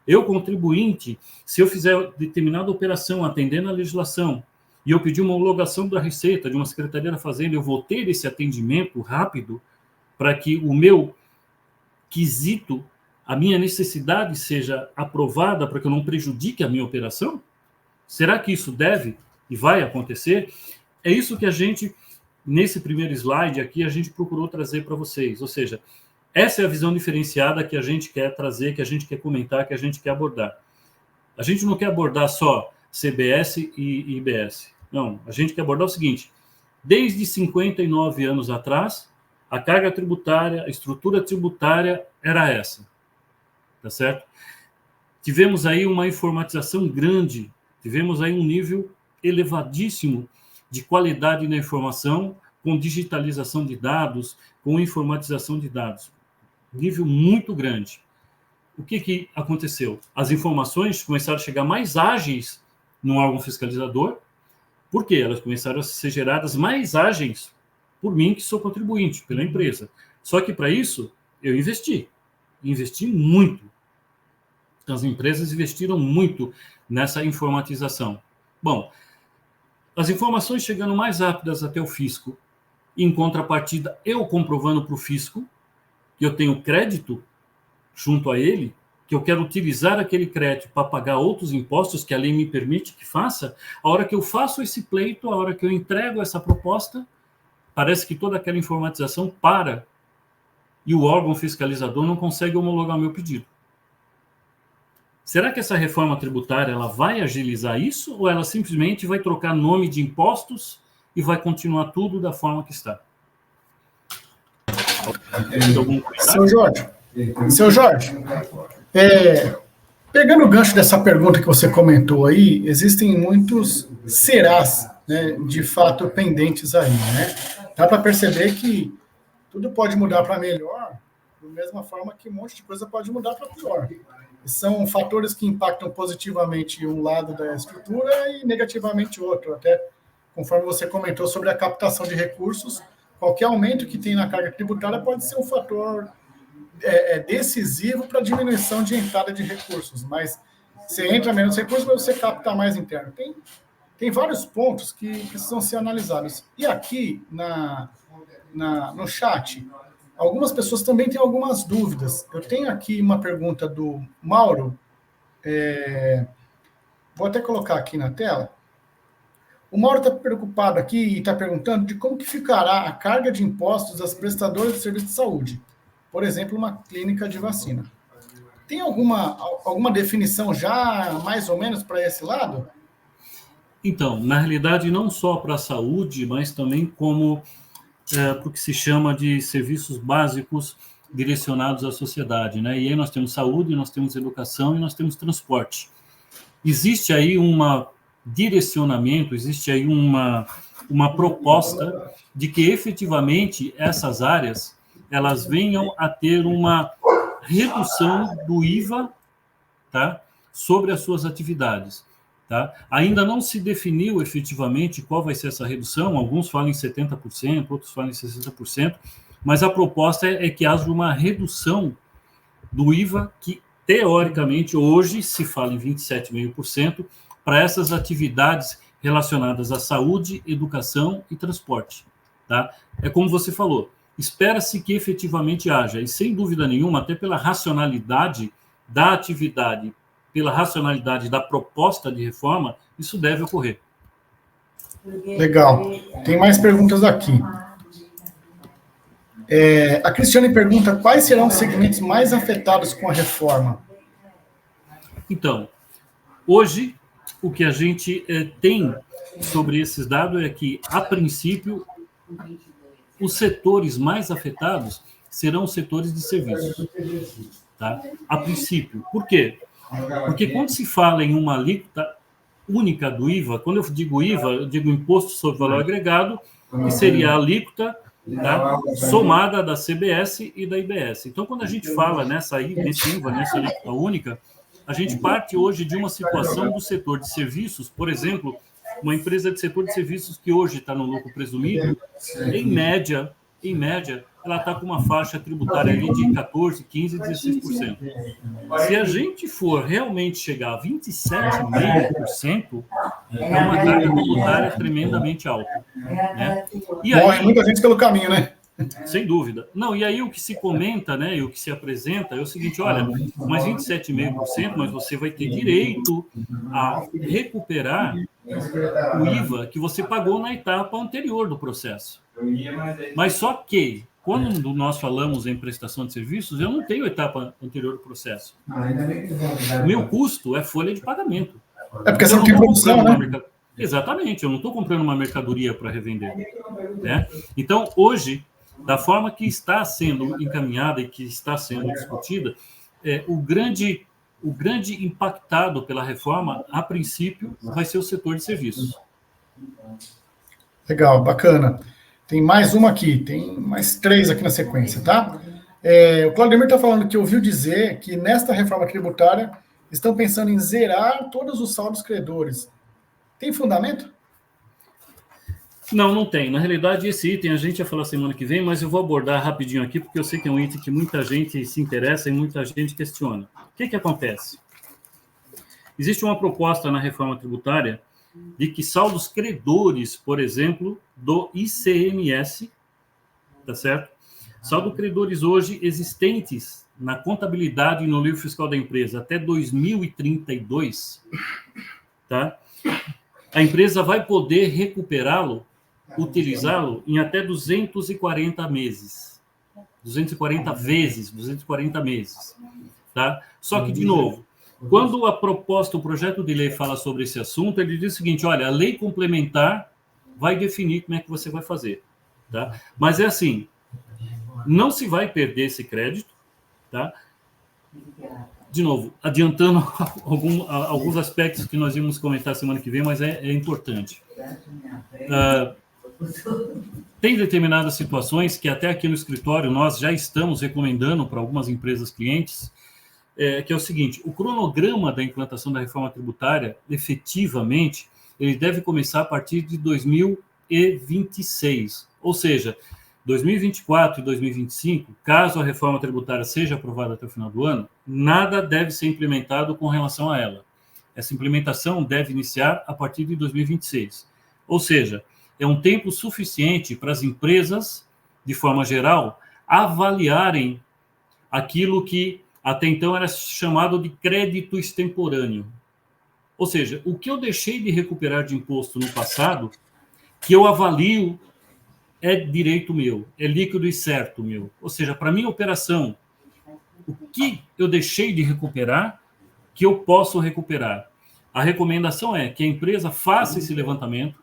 Eu, contribuinte, se eu fizer determinada operação atendendo a legislação e eu pedir uma homologação da Receita, de uma Secretaria da Fazenda, eu vou ter esse atendimento rápido para que o meu quesito, a minha necessidade seja aprovada para que eu não prejudique a minha operação? Será que isso deve e vai acontecer? É isso que a gente, nesse primeiro slide aqui, a gente procurou trazer para vocês. Ou seja, essa é a visão diferenciada que a gente quer trazer, que a gente quer comentar, que a gente quer abordar. A gente não quer abordar só CBS e IBS. Não, a gente quer abordar o seguinte: desde 59 anos atrás, a carga tributária, a estrutura tributária era essa. Tá certo? Tivemos aí uma informatização grande, tivemos aí um nível elevadíssimo de qualidade na informação, com digitalização de dados, com informatização de dados. Nível muito grande. O que aconteceu? As informações começaram a chegar mais ágeis no órgão fiscalizador. Por quê? Elas começaram a ser geradas mais ágeis por mim, que sou contribuinte, pela empresa. Só que, para isso, eu investi muito. As empresas investiram muito nessa informatização. Bom, as informações chegando mais rápidas até o fisco, em contrapartida, eu comprovando para o fisco que eu tenho crédito junto a ele, que eu quero utilizar aquele crédito para pagar outros impostos que a lei me permite que faça, a hora que eu faço esse pleito, a hora que eu entrego essa proposta, parece que toda aquela informatização para e o órgão fiscalizador não consegue homologar meu pedido. Será que essa reforma tributária ela vai agilizar isso ou ela simplesmente vai trocar nome de impostos e vai continuar tudo da forma que está? Seu Jorge, pegando o gancho dessa pergunta que você comentou aí, existem muitos serás, né, de fato pendentes aí, né? Dá para perceber que tudo pode mudar para melhor, da mesma forma que um monte de coisa pode mudar para pior. São fatores que impactam positivamente um lado da estrutura e negativamente outro, até conforme você comentou sobre a captação de recursos, qualquer aumento que tem na carga tributária pode ser um fator decisivo para a diminuição de entrada de recursos, mas você entra menos recursos, mas você capta mais interno. Tem vários pontos que precisam ser analisados. E aqui no chat, algumas pessoas também têm algumas dúvidas. Eu tenho aqui uma pergunta do Mauro, vou até colocar aqui na tela. O Mauro está preocupado aqui e está perguntando de como que ficará a carga de impostos das prestadoras de serviço de saúde, por exemplo, uma clínica de vacina. Tem alguma definição já, mais ou menos, para esse lado? Então, na realidade, não só para a saúde, mas também como para o que se chama de serviços básicos direcionados à sociedade, né? E aí nós temos saúde, nós temos educação e nós temos transporte. Existe aí direcionamento, existe aí uma proposta de que efetivamente essas áreas elas venham a ter uma redução do IVA, tá, sobre as suas atividades. Tá? Ainda não se definiu efetivamente qual vai ser essa redução, alguns falam em 70%, outros falam em 60%, mas a proposta é que haja uma redução do IVA, que teoricamente hoje se fala em 27,5%, para essas atividades relacionadas à saúde, educação e transporte. Tá? É como você falou, espera-se que efetivamente haja, e sem dúvida nenhuma, até pela racionalidade da atividade, pela racionalidade da proposta de reforma, isso deve ocorrer. Legal. Tem mais perguntas aqui. A Cristiane pergunta quais serão os segmentos mais afetados com a reforma. Então, hoje, o que a gente tem sobre esses dados é que, a princípio, os setores mais afetados serão os setores de serviços. Tá? A princípio. Por quê? Porque quando se fala em uma alíquota única do IVA, quando eu digo IVA, eu digo Imposto sobre Valor Agregado, que seria a alíquota, tá, somada da CBS e da IBS. Então, quando a gente fala nesse IVA, nessa alíquota única, a gente parte hoje de uma situação do setor de serviços, por exemplo, uma empresa de setor de serviços que hoje está no lucro presumido, em média, ela está com uma faixa tributária ali de 14%, 15%, 16%. Se a gente for realmente chegar a 27,5%, é uma carga tributária tremendamente alta. Né? E aí, morre muita gente pelo caminho, né? Sem dúvida. Não, e aí o que se comenta, né, e o que se apresenta é o seguinte, olha, mais 27,5%, mas você vai ter direito a recuperar o IVA que você pagou na etapa anterior do processo. Mas só que, quando nós falamos em prestação de serviços, eu não tenho etapa anterior do processo. O meu custo é folha de pagamento. É porque você não tem produção, né? Exatamente, eu não estou comprando uma mercadoria para revender. Né? Então, hoje, da forma que está sendo encaminhada e que está sendo discutida, o grande impactado pela reforma, a princípio, vai ser o setor de serviços. Legal, bacana. Tem mais uma aqui, tem mais 3 aqui na sequência, tá? O Claudemir está falando que ouviu dizer que nesta reforma tributária estão pensando em zerar todos os saldos credores. Tem fundamento? Não, não tem. Na realidade, esse item a gente vai falar semana que vem, mas eu vou abordar rapidinho aqui, porque eu sei que é um item que muita gente se interessa e muita gente questiona. O que acontece? Existe uma proposta na reforma tributária de que saldos credores, por exemplo, do ICMS, tá certo? Saldo credores hoje existentes na contabilidade e no livro fiscal da empresa até 2032, tá? A empresa vai poder recuperá-lo, utilizá-lo em até 240 meses. 240 vezes, 240 meses. Tá? Só que, de novo, quando a proposta, o projeto de lei fala sobre esse assunto, ele diz o seguinte, olha, a lei complementar vai definir como é que você vai fazer. Tá? Mas é assim, não se vai perder esse crédito, tá? De novo, adiantando alguns aspectos que nós íamos comentar semana que vem, mas é importante. Tem determinadas situações que até aqui no escritório nós já estamos recomendando para algumas empresas clientes, que é o seguinte, o cronograma da implantação da reforma tributária, efetivamente, ele deve começar a partir de 2026, ou seja, 2024 e 2025, caso a reforma tributária seja aprovada até o final do ano, nada deve ser implementado com relação a ela. Essa implementação deve iniciar a partir de 2026. Ou seja, é um tempo suficiente para as empresas, de forma geral, avaliarem aquilo que até então era chamado de crédito extemporâneo. Ou seja, o que eu deixei de recuperar de imposto no passado, que eu avalio, é direito meu, é líquido e certo meu. Ou seja, para minha operação, o que eu deixei de recuperar, que eu posso recuperar. A recomendação é que a empresa faça esse levantamento,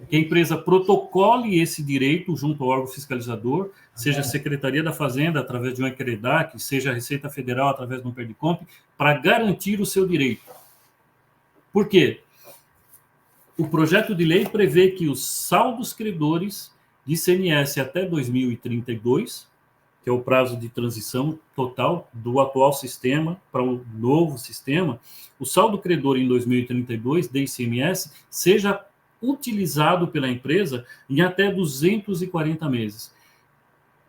que a empresa protocole esse direito junto ao órgão fiscalizador, seja a Secretaria da Fazenda, através de um ECREDAC, seja a Receita Federal, através de um PERDICOMP, para garantir o seu direito. Por quê? O projeto de lei prevê que os saldos credores de ICMS até 2032, que é o prazo de transição total do atual sistema para o novo sistema, o saldo credor em 2032 de ICMS seja utilizado pela empresa em até 240 meses.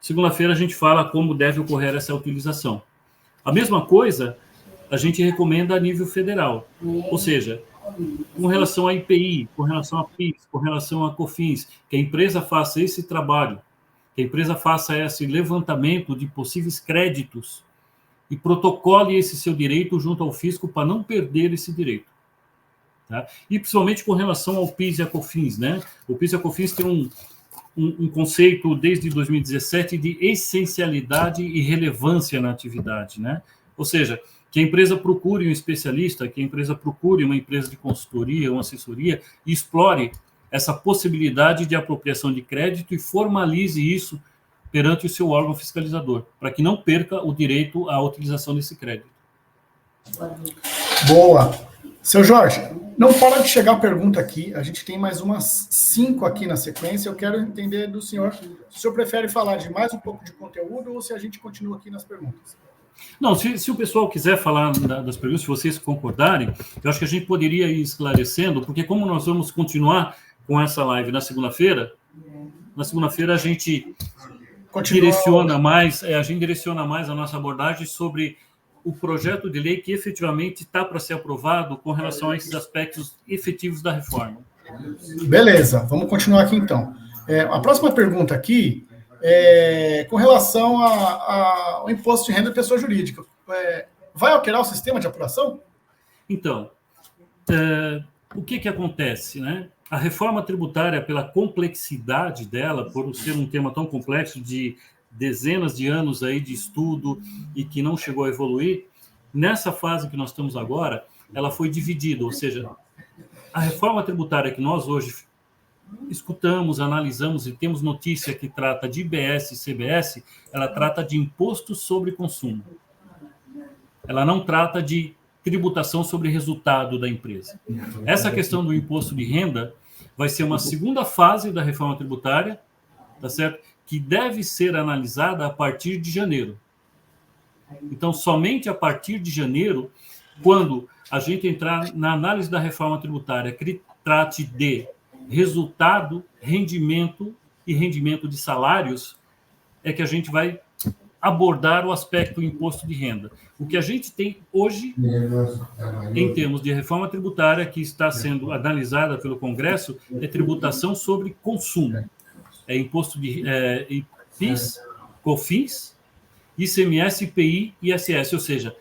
Segunda-feira a gente fala como deve ocorrer essa utilização. A mesma coisa a gente recomenda a nível federal, ou seja, com relação a IPI, com relação a PIS, com relação a COFINS, que a empresa faça esse trabalho, que a empresa faça esse levantamento de possíveis créditos e protocole esse seu direito junto ao fisco para não perder esse direito. Tá? E principalmente com relação ao PIS e a COFINS, né? O PIS e a COFINS tem um conceito desde 2017 de essencialidade e relevância na atividade, né? Ou seja, que a empresa procure um especialista, que a empresa procure uma empresa de consultoria, uma assessoria, e explore essa possibilidade de apropriação de crédito e formalize isso perante o seu órgão fiscalizador, para que não perca o direito à utilização desse crédito. Boa. Seu Jorge, não para de chegar a pergunta aqui, a gente tem mais umas 5 aqui na sequência, eu quero entender do senhor, se o senhor prefere falar de mais um pouco de conteúdo ou se a gente continua aqui nas perguntas. Não, se o pessoal quiser falar das perguntas, se vocês concordarem, eu acho que a gente poderia ir esclarecendo, porque como nós vamos continuar com essa live na segunda-feira a gente direciona mais a nossa abordagem sobre o projeto de lei que efetivamente está para ser aprovado com relação a esses aspectos efetivos da reforma. Beleza, vamos continuar aqui então. A próxima pergunta aqui é com relação ao imposto de renda de pessoa jurídica. Vai alterar o sistema de apuração? Então, o que acontece, né? A reforma tributária, pela complexidade dela, por ser um tema tão complexo de dezenas de anos aí de estudo e que não chegou a evoluir, nessa fase que nós estamos agora, ela foi dividida, ou seja, a reforma tributária que nós hoje escutamos, analisamos e temos notícia que trata de IBS e CBS, ela trata de imposto sobre consumo. Ela não trata de tributação sobre resultado da empresa. Essa questão do imposto de renda vai ser uma segunda fase da reforma tributária, tá certo? Que deve ser analisada a partir de janeiro. Então, somente a partir de janeiro, quando a gente entrar na análise da reforma tributária que trate de resultado, rendimento e rendimento de salários, é que a gente vai abordar o aspecto do imposto de renda. O que a gente tem hoje, em termos de reforma tributária, que está sendo analisada pelo Congresso, é tributação sobre consumo. É imposto de PIS, COFINS, ICMS, IPI e ISS, ou seja,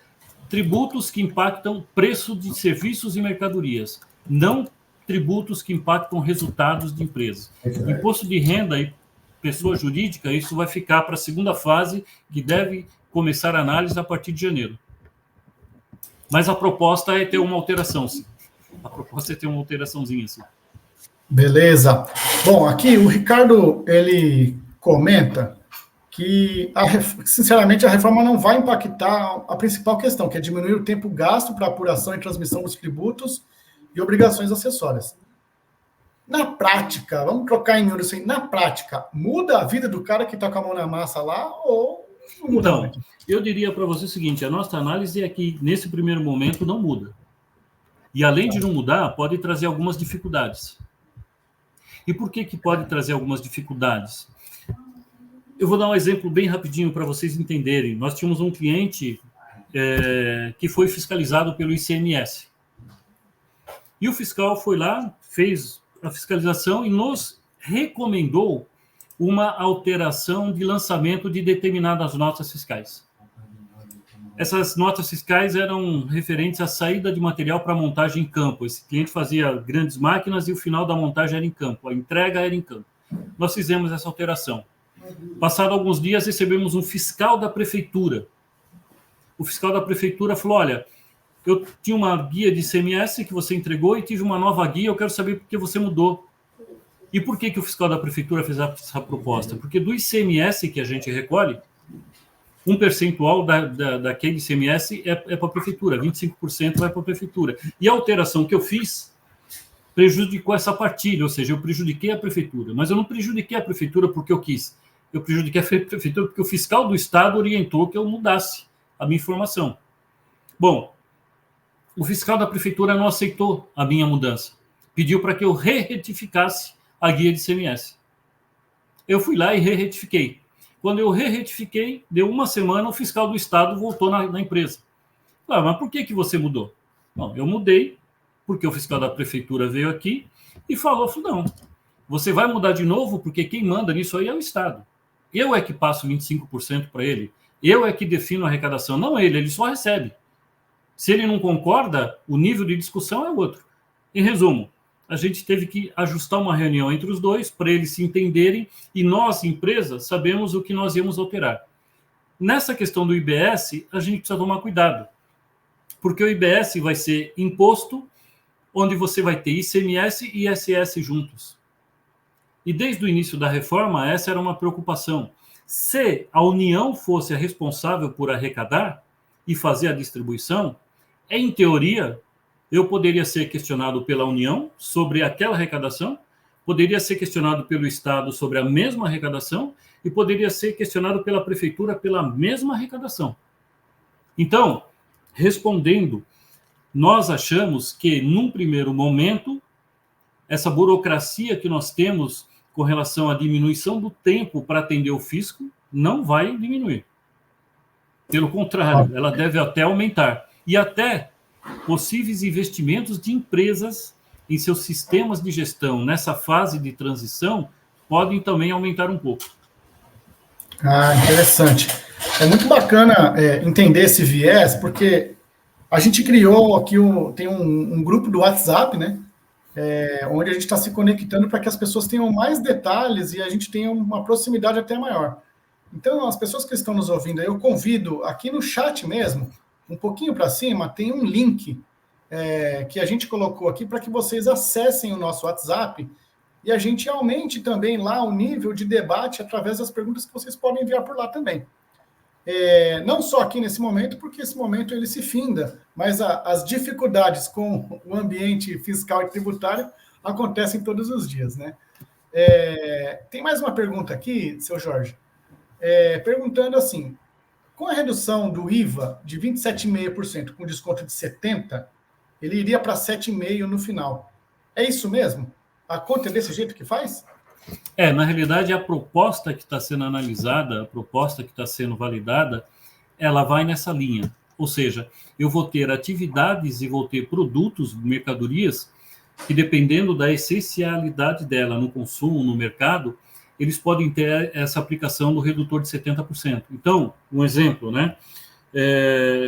tributos que impactam preço de serviços e mercadorias, não tributos que impactam resultados de empresas. Imposto de renda e pessoa jurídica, isso vai ficar para a segunda fase, que deve começar a análise a partir de janeiro. Mas a proposta é ter uma alteração, sim. A proposta é ter uma alteraçãozinha, sim. Beleza. Bom, aqui o Ricardo, ele comenta que, sinceramente, a reforma não vai impactar a principal questão, que é diminuir o tempo gasto para apuração e transmissão dos tributos e obrigações acessórias. Na prática, vamos trocar em miúdos assim, na prática, muda a vida do cara que está com a mão na massa lá ou não muda? Então, eu diria para você o seguinte, a nossa análise é que, nesse primeiro momento, não muda. E, além de não mudar, pode trazer algumas dificuldades. E por que pode trazer algumas dificuldades? Eu vou dar um exemplo bem rapidinho para vocês entenderem. Nós tínhamos um cliente que foi fiscalizado pelo ICMS. E o fiscal foi lá, fez a fiscalização e nos recomendou uma alteração de lançamento de determinadas notas fiscais. Essas notas fiscais eram referentes à saída de material para montagem em campo. Esse cliente fazia grandes máquinas e o final da montagem era em campo, a entrega era em campo. Nós fizemos essa alteração. Passado alguns dias, recebemos um fiscal da prefeitura. O fiscal da prefeitura falou, olha, eu tinha uma guia de ICMS que você entregou e tive uma nova guia, eu quero saber por que você mudou. E por que o fiscal da prefeitura fez essa proposta? Porque do ICMS que a gente recolhe, um percentual daquele ICMS é para a prefeitura, 25% vai para a prefeitura. E a alteração que eu fiz prejudicou essa partilha, ou seja, eu prejudiquei a prefeitura. Mas eu não prejudiquei a prefeitura porque eu quis. Eu prejudiquei a prefeitura porque o fiscal do Estado orientou que eu mudasse a minha informação. Bom, o fiscal da prefeitura não aceitou a minha mudança. Pediu para que eu re-retificasse a guia de ICMS. Eu fui lá e re-retifiquei. Quando eu re-retifiquei, deu uma semana, o fiscal do Estado voltou na empresa. Ah, mas por que você mudou? Bom, eu mudei porque o fiscal da prefeitura veio aqui e falou, não, você vai mudar de novo porque quem manda nisso aí é o Estado. Eu é que passo 25% para ele. Eu é que defino a arrecadação, não ele só recebe. Se ele não concorda, o nível de discussão é outro. Em resumo, a gente teve que ajustar uma reunião entre os dois para eles se entenderem e nós, empresa, sabemos o que nós íamos alterar. Nessa questão do IBS, a gente precisa tomar cuidado, porque o IBS vai ser imposto onde você vai ter ICMS e ISS juntos. E desde o início da reforma, essa era uma preocupação. Se a União fosse a responsável por arrecadar e fazer a distribuição, em teoria, eu poderia ser questionado pela União sobre aquela arrecadação, poderia ser questionado pelo Estado sobre a mesma arrecadação e poderia ser questionado pela Prefeitura pela mesma arrecadação. Então, respondendo, nós achamos que, num primeiro momento, essa burocracia que nós temos com relação à diminuição do tempo para atender o fisco não vai diminuir. Pelo contrário, ela deve até aumentar. E até possíveis investimentos de empresas em seus sistemas de gestão nessa fase de transição podem também aumentar um pouco. Ah, interessante. É muito bacana entender esse viés, porque a gente criou aqui, tem um grupo do WhatsApp, né? Onde a gente está se conectando para que as pessoas tenham mais detalhes e a gente tenha uma proximidade até maior. Então, as pessoas que estão nos ouvindo, eu convido aqui no chat mesmo, um pouquinho para cima, tem um link que a gente colocou aqui para que vocês acessem o nosso WhatsApp e a gente aumente também lá o nível de debate através das perguntas que vocês podem enviar por lá também. Não só aqui nesse momento, porque esse momento ele se finda, mas as dificuldades com o ambiente fiscal e tributário acontecem todos os dias, né? Tem mais uma pergunta aqui, seu Jorge, perguntando assim, com a redução do IVA de 27,5% com desconto de 70%, ele iria para 7,5% no final. É isso mesmo? A conta é desse jeito que faz? Na realidade, a proposta que está sendo analisada, a proposta que está sendo validada, ela vai nessa linha. Ou seja, eu vou ter atividades e vou ter produtos, mercadorias, que dependendo da essencialidade dela no consumo, no mercado, eles podem ter essa aplicação do redutor de 70%. Então, um exemplo, né?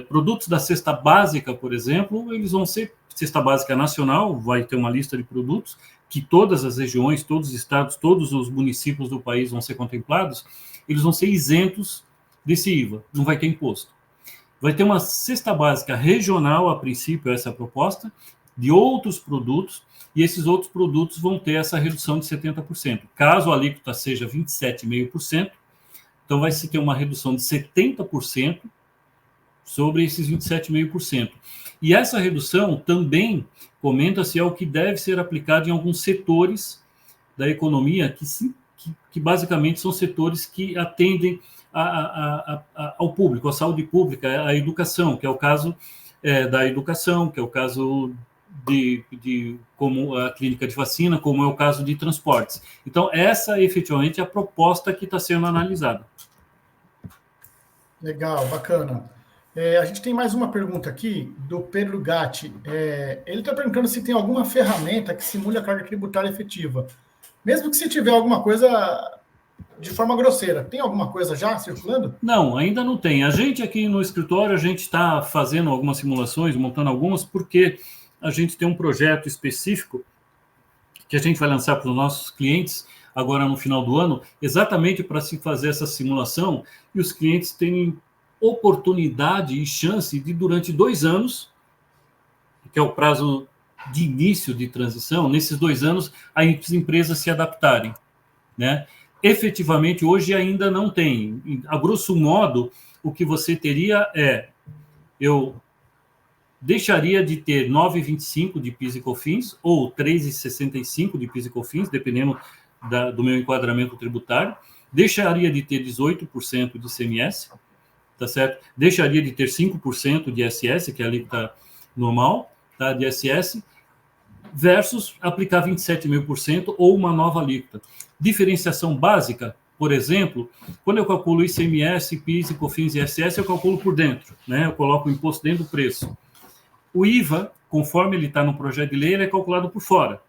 Produtos da cesta básica, por exemplo, eles vão ser cesta básica nacional, vai ter uma lista de produtos que todas as regiões, todos os estados, todos os municípios do país vão ser contemplados, eles vão ser isentos desse IVA, não vai ter imposto. Vai ter uma cesta básica regional, a princípio, essa proposta, de outros produtos, e esses outros produtos vão ter essa redução de 70%. Caso a alíquota seja 27,5%, então vai se ter uma redução de 70% sobre esses 27,5%. E essa redução também, comenta-se, é o que deve ser aplicado em alguns setores da economia, que basicamente são setores que atendem ao público, à saúde pública, à educação, que é o caso da educação, que é o caso como a clínica de vacina, como é o caso de transportes. Então, essa efetivamente é a proposta que está sendo analisada. Legal, bacana. A gente tem mais uma pergunta aqui do Pedro Gatti. Ele está perguntando se tem alguma ferramenta que simule a carga tributária efetiva. Mesmo que se tiver alguma coisa, de forma grosseira. Tem alguma coisa já circulando? Não, ainda não tem. A gente aqui no escritório, a gente está fazendo algumas simulações, montando algumas, porque a gente tem um projeto específico que a gente vai lançar para os nossos clientes agora no final do ano, exatamente para se fazer essa simulação e os clientes terem oportunidade e chance de, durante 2 anos, que é o prazo de início de transição, nesses 2 anos, as empresas se adaptarem, né? Efetivamente, hoje ainda não tem. A grosso modo, o que você teria eu deixaria de ter 9,25 de PIS e COFINS ou 3,65 de PIS e COFINS, dependendo do meu enquadramento tributário, deixaria de ter 18% de ICMS, tá certo? Deixaria de ter 5% de ISS, que é a alíquota normal, tá, de ISS, versus aplicar 27,5% ou uma nova alíquota. Diferenciação básica, por exemplo, quando eu calculo ICMS, PIS, COFINS e ISS, eu calculo por dentro, né? Eu coloco o imposto dentro do preço. O IVA, conforme ele está no projeto de lei, ele é calculado por fora.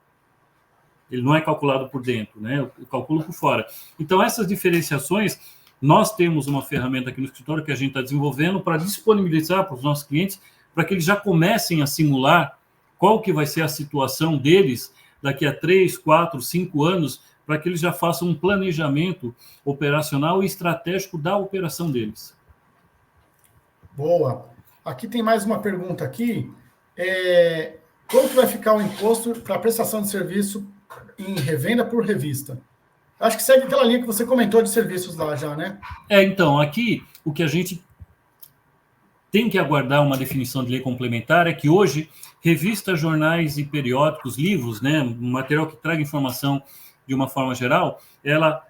Ele não é calculado por dentro, né? Eu calculo por fora. Então, essas diferenciações, nós temos uma ferramenta aqui no escritório que a gente está desenvolvendo para disponibilizar para os nossos clientes, para que eles já comecem a simular qual que vai ser a situação deles daqui a 3, 4, 5 anos, para que eles já façam um planejamento operacional e estratégico da operação deles. Boa. Aqui tem mais uma pergunta aqui. Como que vai ficar o imposto para prestação de serviço em revenda por revista? Acho que segue aquela linha que você comentou de serviços lá já, né? Então, aqui o que a gente tem que aguardar uma definição de lei complementar é que hoje revistas, jornais e periódicos, livros, né, um material que traga informação de uma forma geral, ela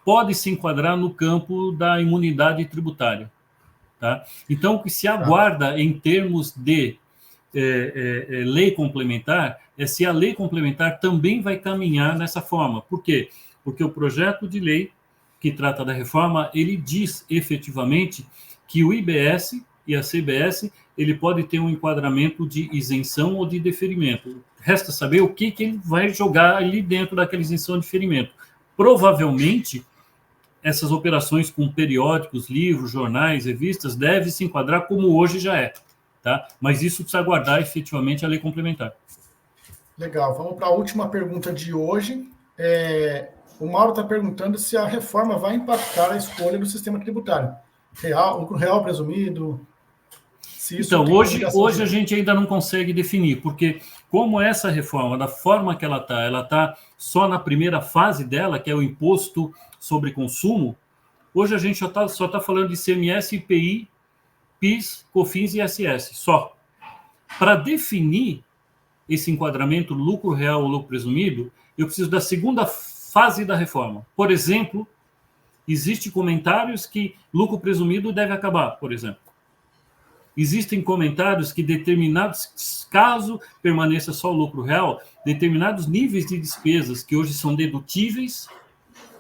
pode se enquadrar no campo da imunidade tributária. Tá? Então, o que se aguarda em termos de lei complementar é se a lei complementar também vai caminhar nessa forma. Por quê? Porque o projeto de lei que trata da reforma, ele diz efetivamente que o IBS e a CBS, ele pode ter um enquadramento de isenção ou de deferimento. Resta saber o que ele vai jogar ali dentro daquela isenção ou deferimento. Provavelmente, essas operações com periódicos, livros, jornais, revistas, devem se enquadrar como hoje já é. Tá? Mas isso precisa aguardar efetivamente a lei complementar. Legal. Vamos para a última pergunta de hoje. O Mauro está perguntando se a reforma vai impactar a escolha do sistema tributário. Lucro real presumido. Então, hoje a gente ainda não consegue definir, porque como essa reforma, da forma que ela está só na primeira fase dela, que é o imposto sobre consumo, hoje a gente só tá falando de ICMS, IPI, PIS, COFINS e ISS, só. Para definir esse enquadramento, lucro real ou lucro presumido, eu preciso da segunda fase da reforma. Por exemplo, existem comentários que lucro presumido deve acabar, por exemplo. Existem comentários que determinados, caso permaneça só o lucro real, determinados níveis de despesas que hoje são dedutíveis,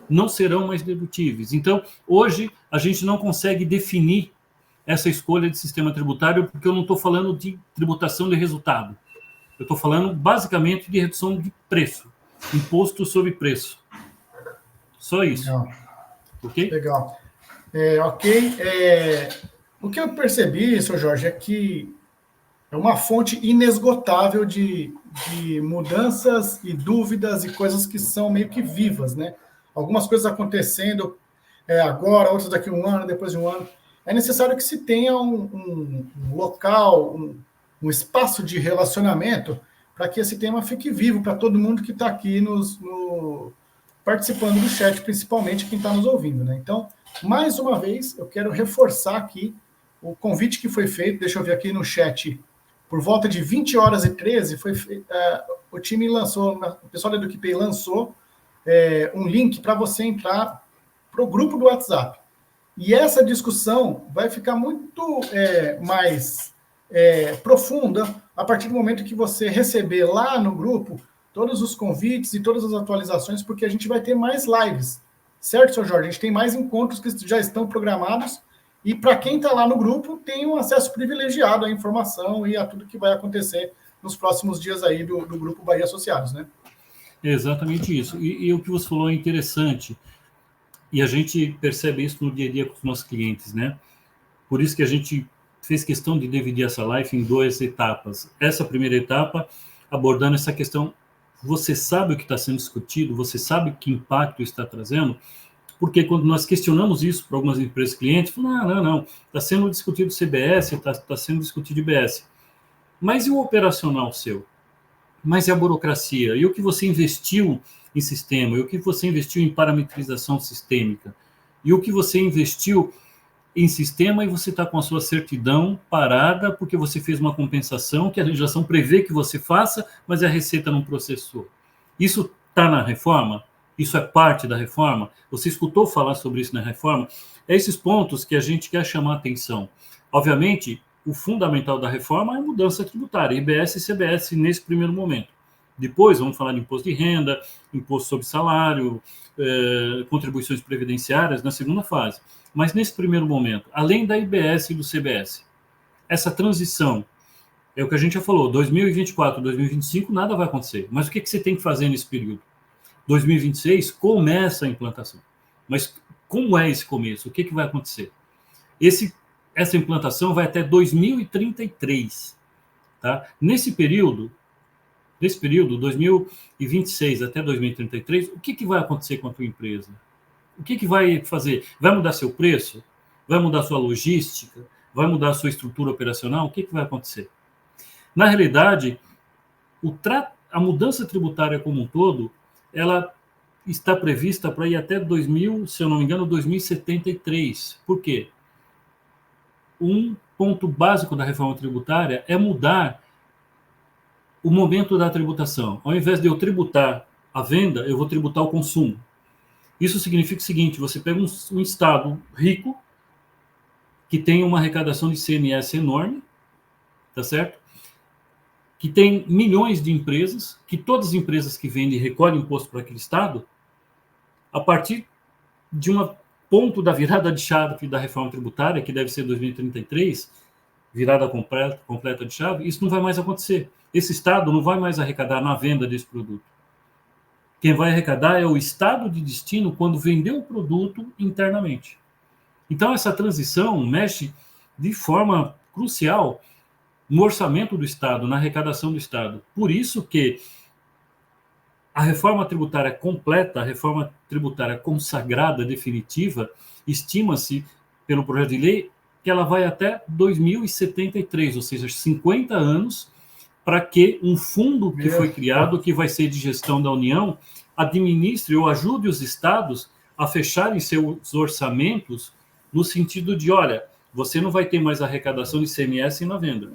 não serão mais dedutíveis. Então, hoje, a gente não consegue definir essa escolha de sistema tributário, porque eu não estou falando de tributação de resultado. Eu estou falando, basicamente, de redução de preço. Imposto sobre preço. Só isso. Legal. Ok? Legal. O que eu percebi, Sr. Jorge, é que é uma fonte inesgotável de mudanças e dúvidas e coisas que são meio que vivas, né? Algumas coisas acontecendo agora, outras daqui a um ano, depois de um ano. É necessário que se tenha um local, um espaço de relacionamento para que esse tema fique vivo para todo mundo que está aqui participando do chat, principalmente quem está nos ouvindo, né? Então, mais uma vez, eu quero reforçar aqui o convite que foi feito, deixa eu ver aqui no chat, por volta de 20h13, o time lançou, o pessoal da EduQPay lançou um link para você entrar para o grupo do WhatsApp. E essa discussão vai ficar muito mais profunda a partir do momento que você receber lá no grupo todos os convites e todas as atualizações, porque a gente vai ter mais lives. Certo, Sr. Jorge? A gente tem mais encontros que já estão programados e para quem está lá no grupo tem um acesso privilegiado à informação e a tudo que vai acontecer nos próximos dias aí do Grupo Bahia Associados, né? É exatamente isso. E o que você falou é interessante. E a gente percebe isso no dia a dia com os nossos clientes, né? Por isso que a gente fez questão de dividir essa live em 2 etapas. Essa primeira etapa, abordando essa questão, você sabe o que está sendo discutido, você sabe que impacto está trazendo, porque quando nós questionamos isso para algumas empresas clientes, falam, não, está sendo discutido CBS, está sendo discutido IBS. Mas e o operacional seu? Mas e a burocracia? E o que você investiu em sistema? E o que você investiu em parametrização sistêmica? E o que você investiu em sistema e você está com a sua certidão parada porque você fez uma compensação que a legislação prevê que você faça, mas a Receita não processou. Isso está na reforma? Isso é parte da reforma? Você escutou falar sobre isso na reforma? É esses pontos que a gente quer chamar a atenção. Obviamente, o fundamental da reforma é a mudança tributária, IBS e CBS nesse primeiro momento. Depois vamos falar de imposto de renda, imposto sobre salário, contribuições previdenciárias na segunda fase. Mas nesse primeiro momento, além da IBS e do CBS, essa transição, é o que a gente já falou, 2024, 2025, nada vai acontecer. Mas o que você tem que fazer nesse período? 2026 começa a implantação. Mas como é esse começo? O que vai acontecer? Essa implantação vai até 2033. Tá? Nesse período, 2026 até 2033, o que vai acontecer com a tua empresa? O que vai fazer? Vai mudar seu preço? Vai mudar sua logística? Vai mudar sua estrutura operacional? O que vai acontecer? Na realidade, a mudança tributária como um todo, ela está prevista para ir até 2000, se eu não me engano, 2073. Por quê? Um ponto básico da reforma tributária é mudar o momento da tributação. Ao invés de eu tributar a venda, eu vou tributar o consumo. Isso significa o seguinte, você pega um estado rico, que tem uma arrecadação de ICMS enorme, tá certo? Que tem milhões de empresas, que todas as empresas que vendem recolhem imposto para aquele estado, a partir de um ponto da virada de chave da reforma tributária, que deve ser 2033, virada completa de chave, isso não vai mais acontecer. Esse estado não vai mais arrecadar na venda desse produto. Quem vai arrecadar é o estado de destino quando vendeu o produto internamente. Então, essa transição mexe de forma crucial no orçamento do Estado, na arrecadação do Estado. Por isso que a reforma tributária completa, a reforma tributária consagrada, definitiva, estima-se, pelo projeto de lei, que ela vai até 2073, ou seja, 50 anos, para que um fundo que foi criado, que vai ser de gestão da União, administre ou ajude os estados a fecharem seus orçamentos no sentido de, olha, você não vai ter mais arrecadação de ICMS na venda.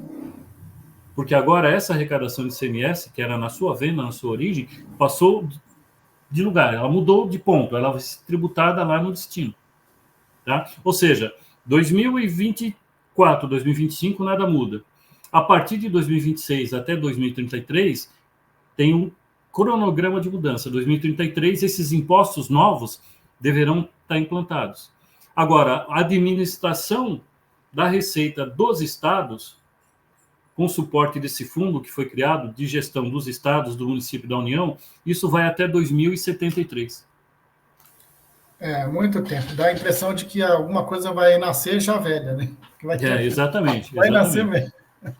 Porque agora essa arrecadação de ICMS, que era na sua venda, na sua origem, passou de lugar, ela mudou de ponto, ela vai ser tributada lá no destino. Tá? Ou seja, 2024, 2025, nada muda. A partir de 2026 até 2033, tem um cronograma de mudança. 2033, esses impostos novos deverão estar implantados. Agora, a administração da receita dos estados, com suporte desse fundo que foi criado de gestão dos estados, do município da União, isso vai até 2073. Muito tempo. Dá a impressão de que alguma coisa vai nascer já velha, né? Que vai ter... Exatamente. Vai nascer velha.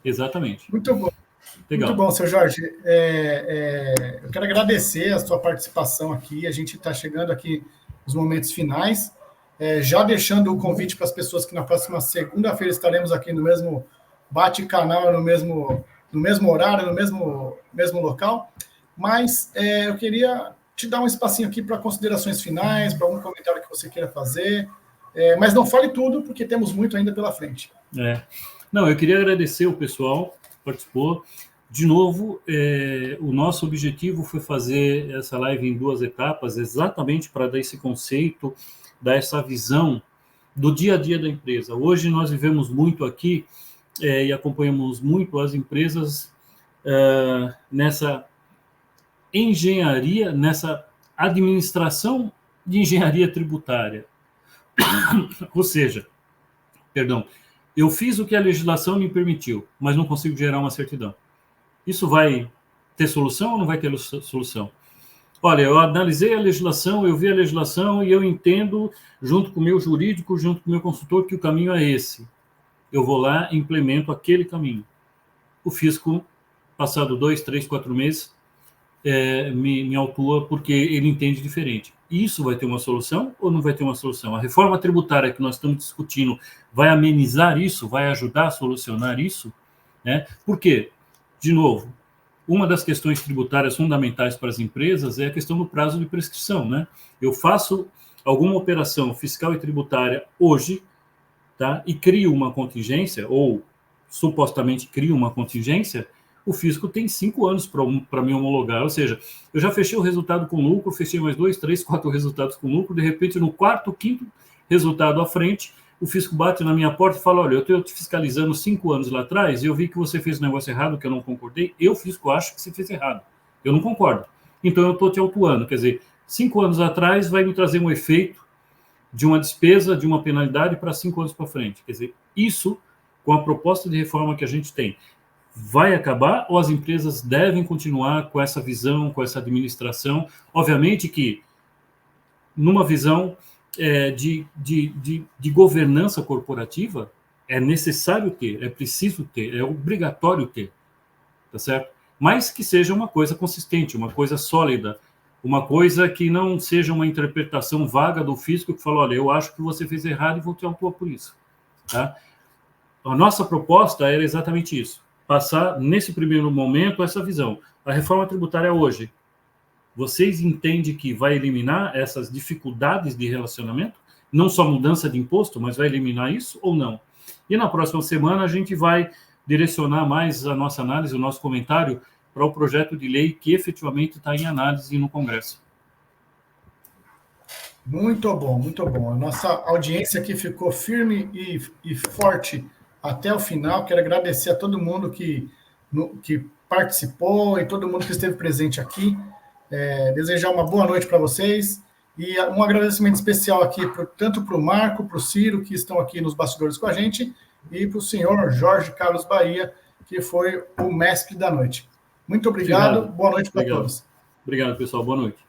Exatamente. Muito bom. Legal. Muito bom, seu Jorge. Eu quero agradecer a sua participação aqui. A gente está chegando aqui nos momentos finais. Já deixando o convite para as pessoas que na próxima segunda-feira estaremos aqui no mesmo bate-canal, no mesmo horário, no mesmo local. Mas eu queria te dar um espacinho aqui para considerações finais, para algum comentário que você queira fazer. Mas não fale tudo, porque temos muito ainda pela frente. Não, eu queria agradecer o pessoal que participou. De novo, o nosso objetivo foi fazer essa live em 2 etapas, exatamente para dar esse conceito, dar essa visão do dia a dia da empresa. Hoje nós vivemos muito aqui e acompanhamos muito as empresas nessa engenharia, nessa administração de engenharia tributária. Ou seja, eu fiz o que a legislação me permitiu, mas não consigo gerar uma certidão. Isso vai ter solução ou não vai ter solução? Olha, eu analisei a legislação, eu vi a legislação e eu entendo, junto com o meu jurídico, junto com o meu consultor, que o caminho é esse. Eu vou lá e implemento aquele caminho. O fisco, passado 2, 3, 4 meses, me autua porque ele entende diferente. Isso vai ter uma solução ou não vai ter uma solução? A reforma tributária que nós estamos discutindo vai amenizar isso? Vai ajudar a solucionar isso? Né? Por quê? De novo, uma das questões tributárias fundamentais para as empresas é a questão do prazo de prescrição, né? Eu faço alguma operação fiscal e tributária hoje, tá? E crio uma contingência, ou supostamente crio uma contingência, o fisco tem 5 anos para me homologar. Ou seja, eu já fechei o resultado com lucro, fechei mais 2, 3, 4 resultados com lucro, de repente, no quarto, quinto resultado à frente, o fisco bate na minha porta e fala: olha, eu estou te fiscalizando 5 anos lá atrás e eu vi que você fez um negócio errado, que eu não concordei. Eu, fisco, acho que você fez errado. Eu não concordo. Então, eu estou te autuando. Quer dizer, 5 anos atrás vai me trazer um efeito de uma despesa, de uma penalidade para 5 anos para frente. Quer dizer, isso, com a proposta de reforma que a gente tem, vai acabar ou as empresas devem continuar com essa visão, com essa administração? Obviamente que numa visão de governança corporativa, é necessário ter, é preciso ter, é obrigatório ter, tá certo? Mas que seja uma coisa consistente, uma coisa sólida, uma coisa que não seja uma interpretação vaga do fisco que fala: olha, eu acho que você fez errado e vou te autuar por isso, tá? A nossa proposta era exatamente isso, passar nesse primeiro momento essa visão. A reforma tributária hoje, vocês entendem que vai eliminar essas dificuldades de relacionamento? Não só mudança de imposto, mas vai eliminar isso ou não? E na próxima semana a gente vai direcionar mais a nossa análise, o nosso comentário para o projeto de lei que efetivamente está em análise no Congresso. Muito bom, muito bom. A nossa audiência aqui ficou firme e forte até o final. Quero agradecer a todo mundo que participou e todo mundo que esteve presente aqui. Desejar uma boa noite para vocês e um agradecimento especial aqui tanto para o Marco, para o Ciro, que estão aqui nos bastidores com a gente, e para o senhor Jorge Carlos Bahia, que foi o mestre da noite. Muito obrigado. Boa noite para todos. Obrigado, pessoal. Boa noite.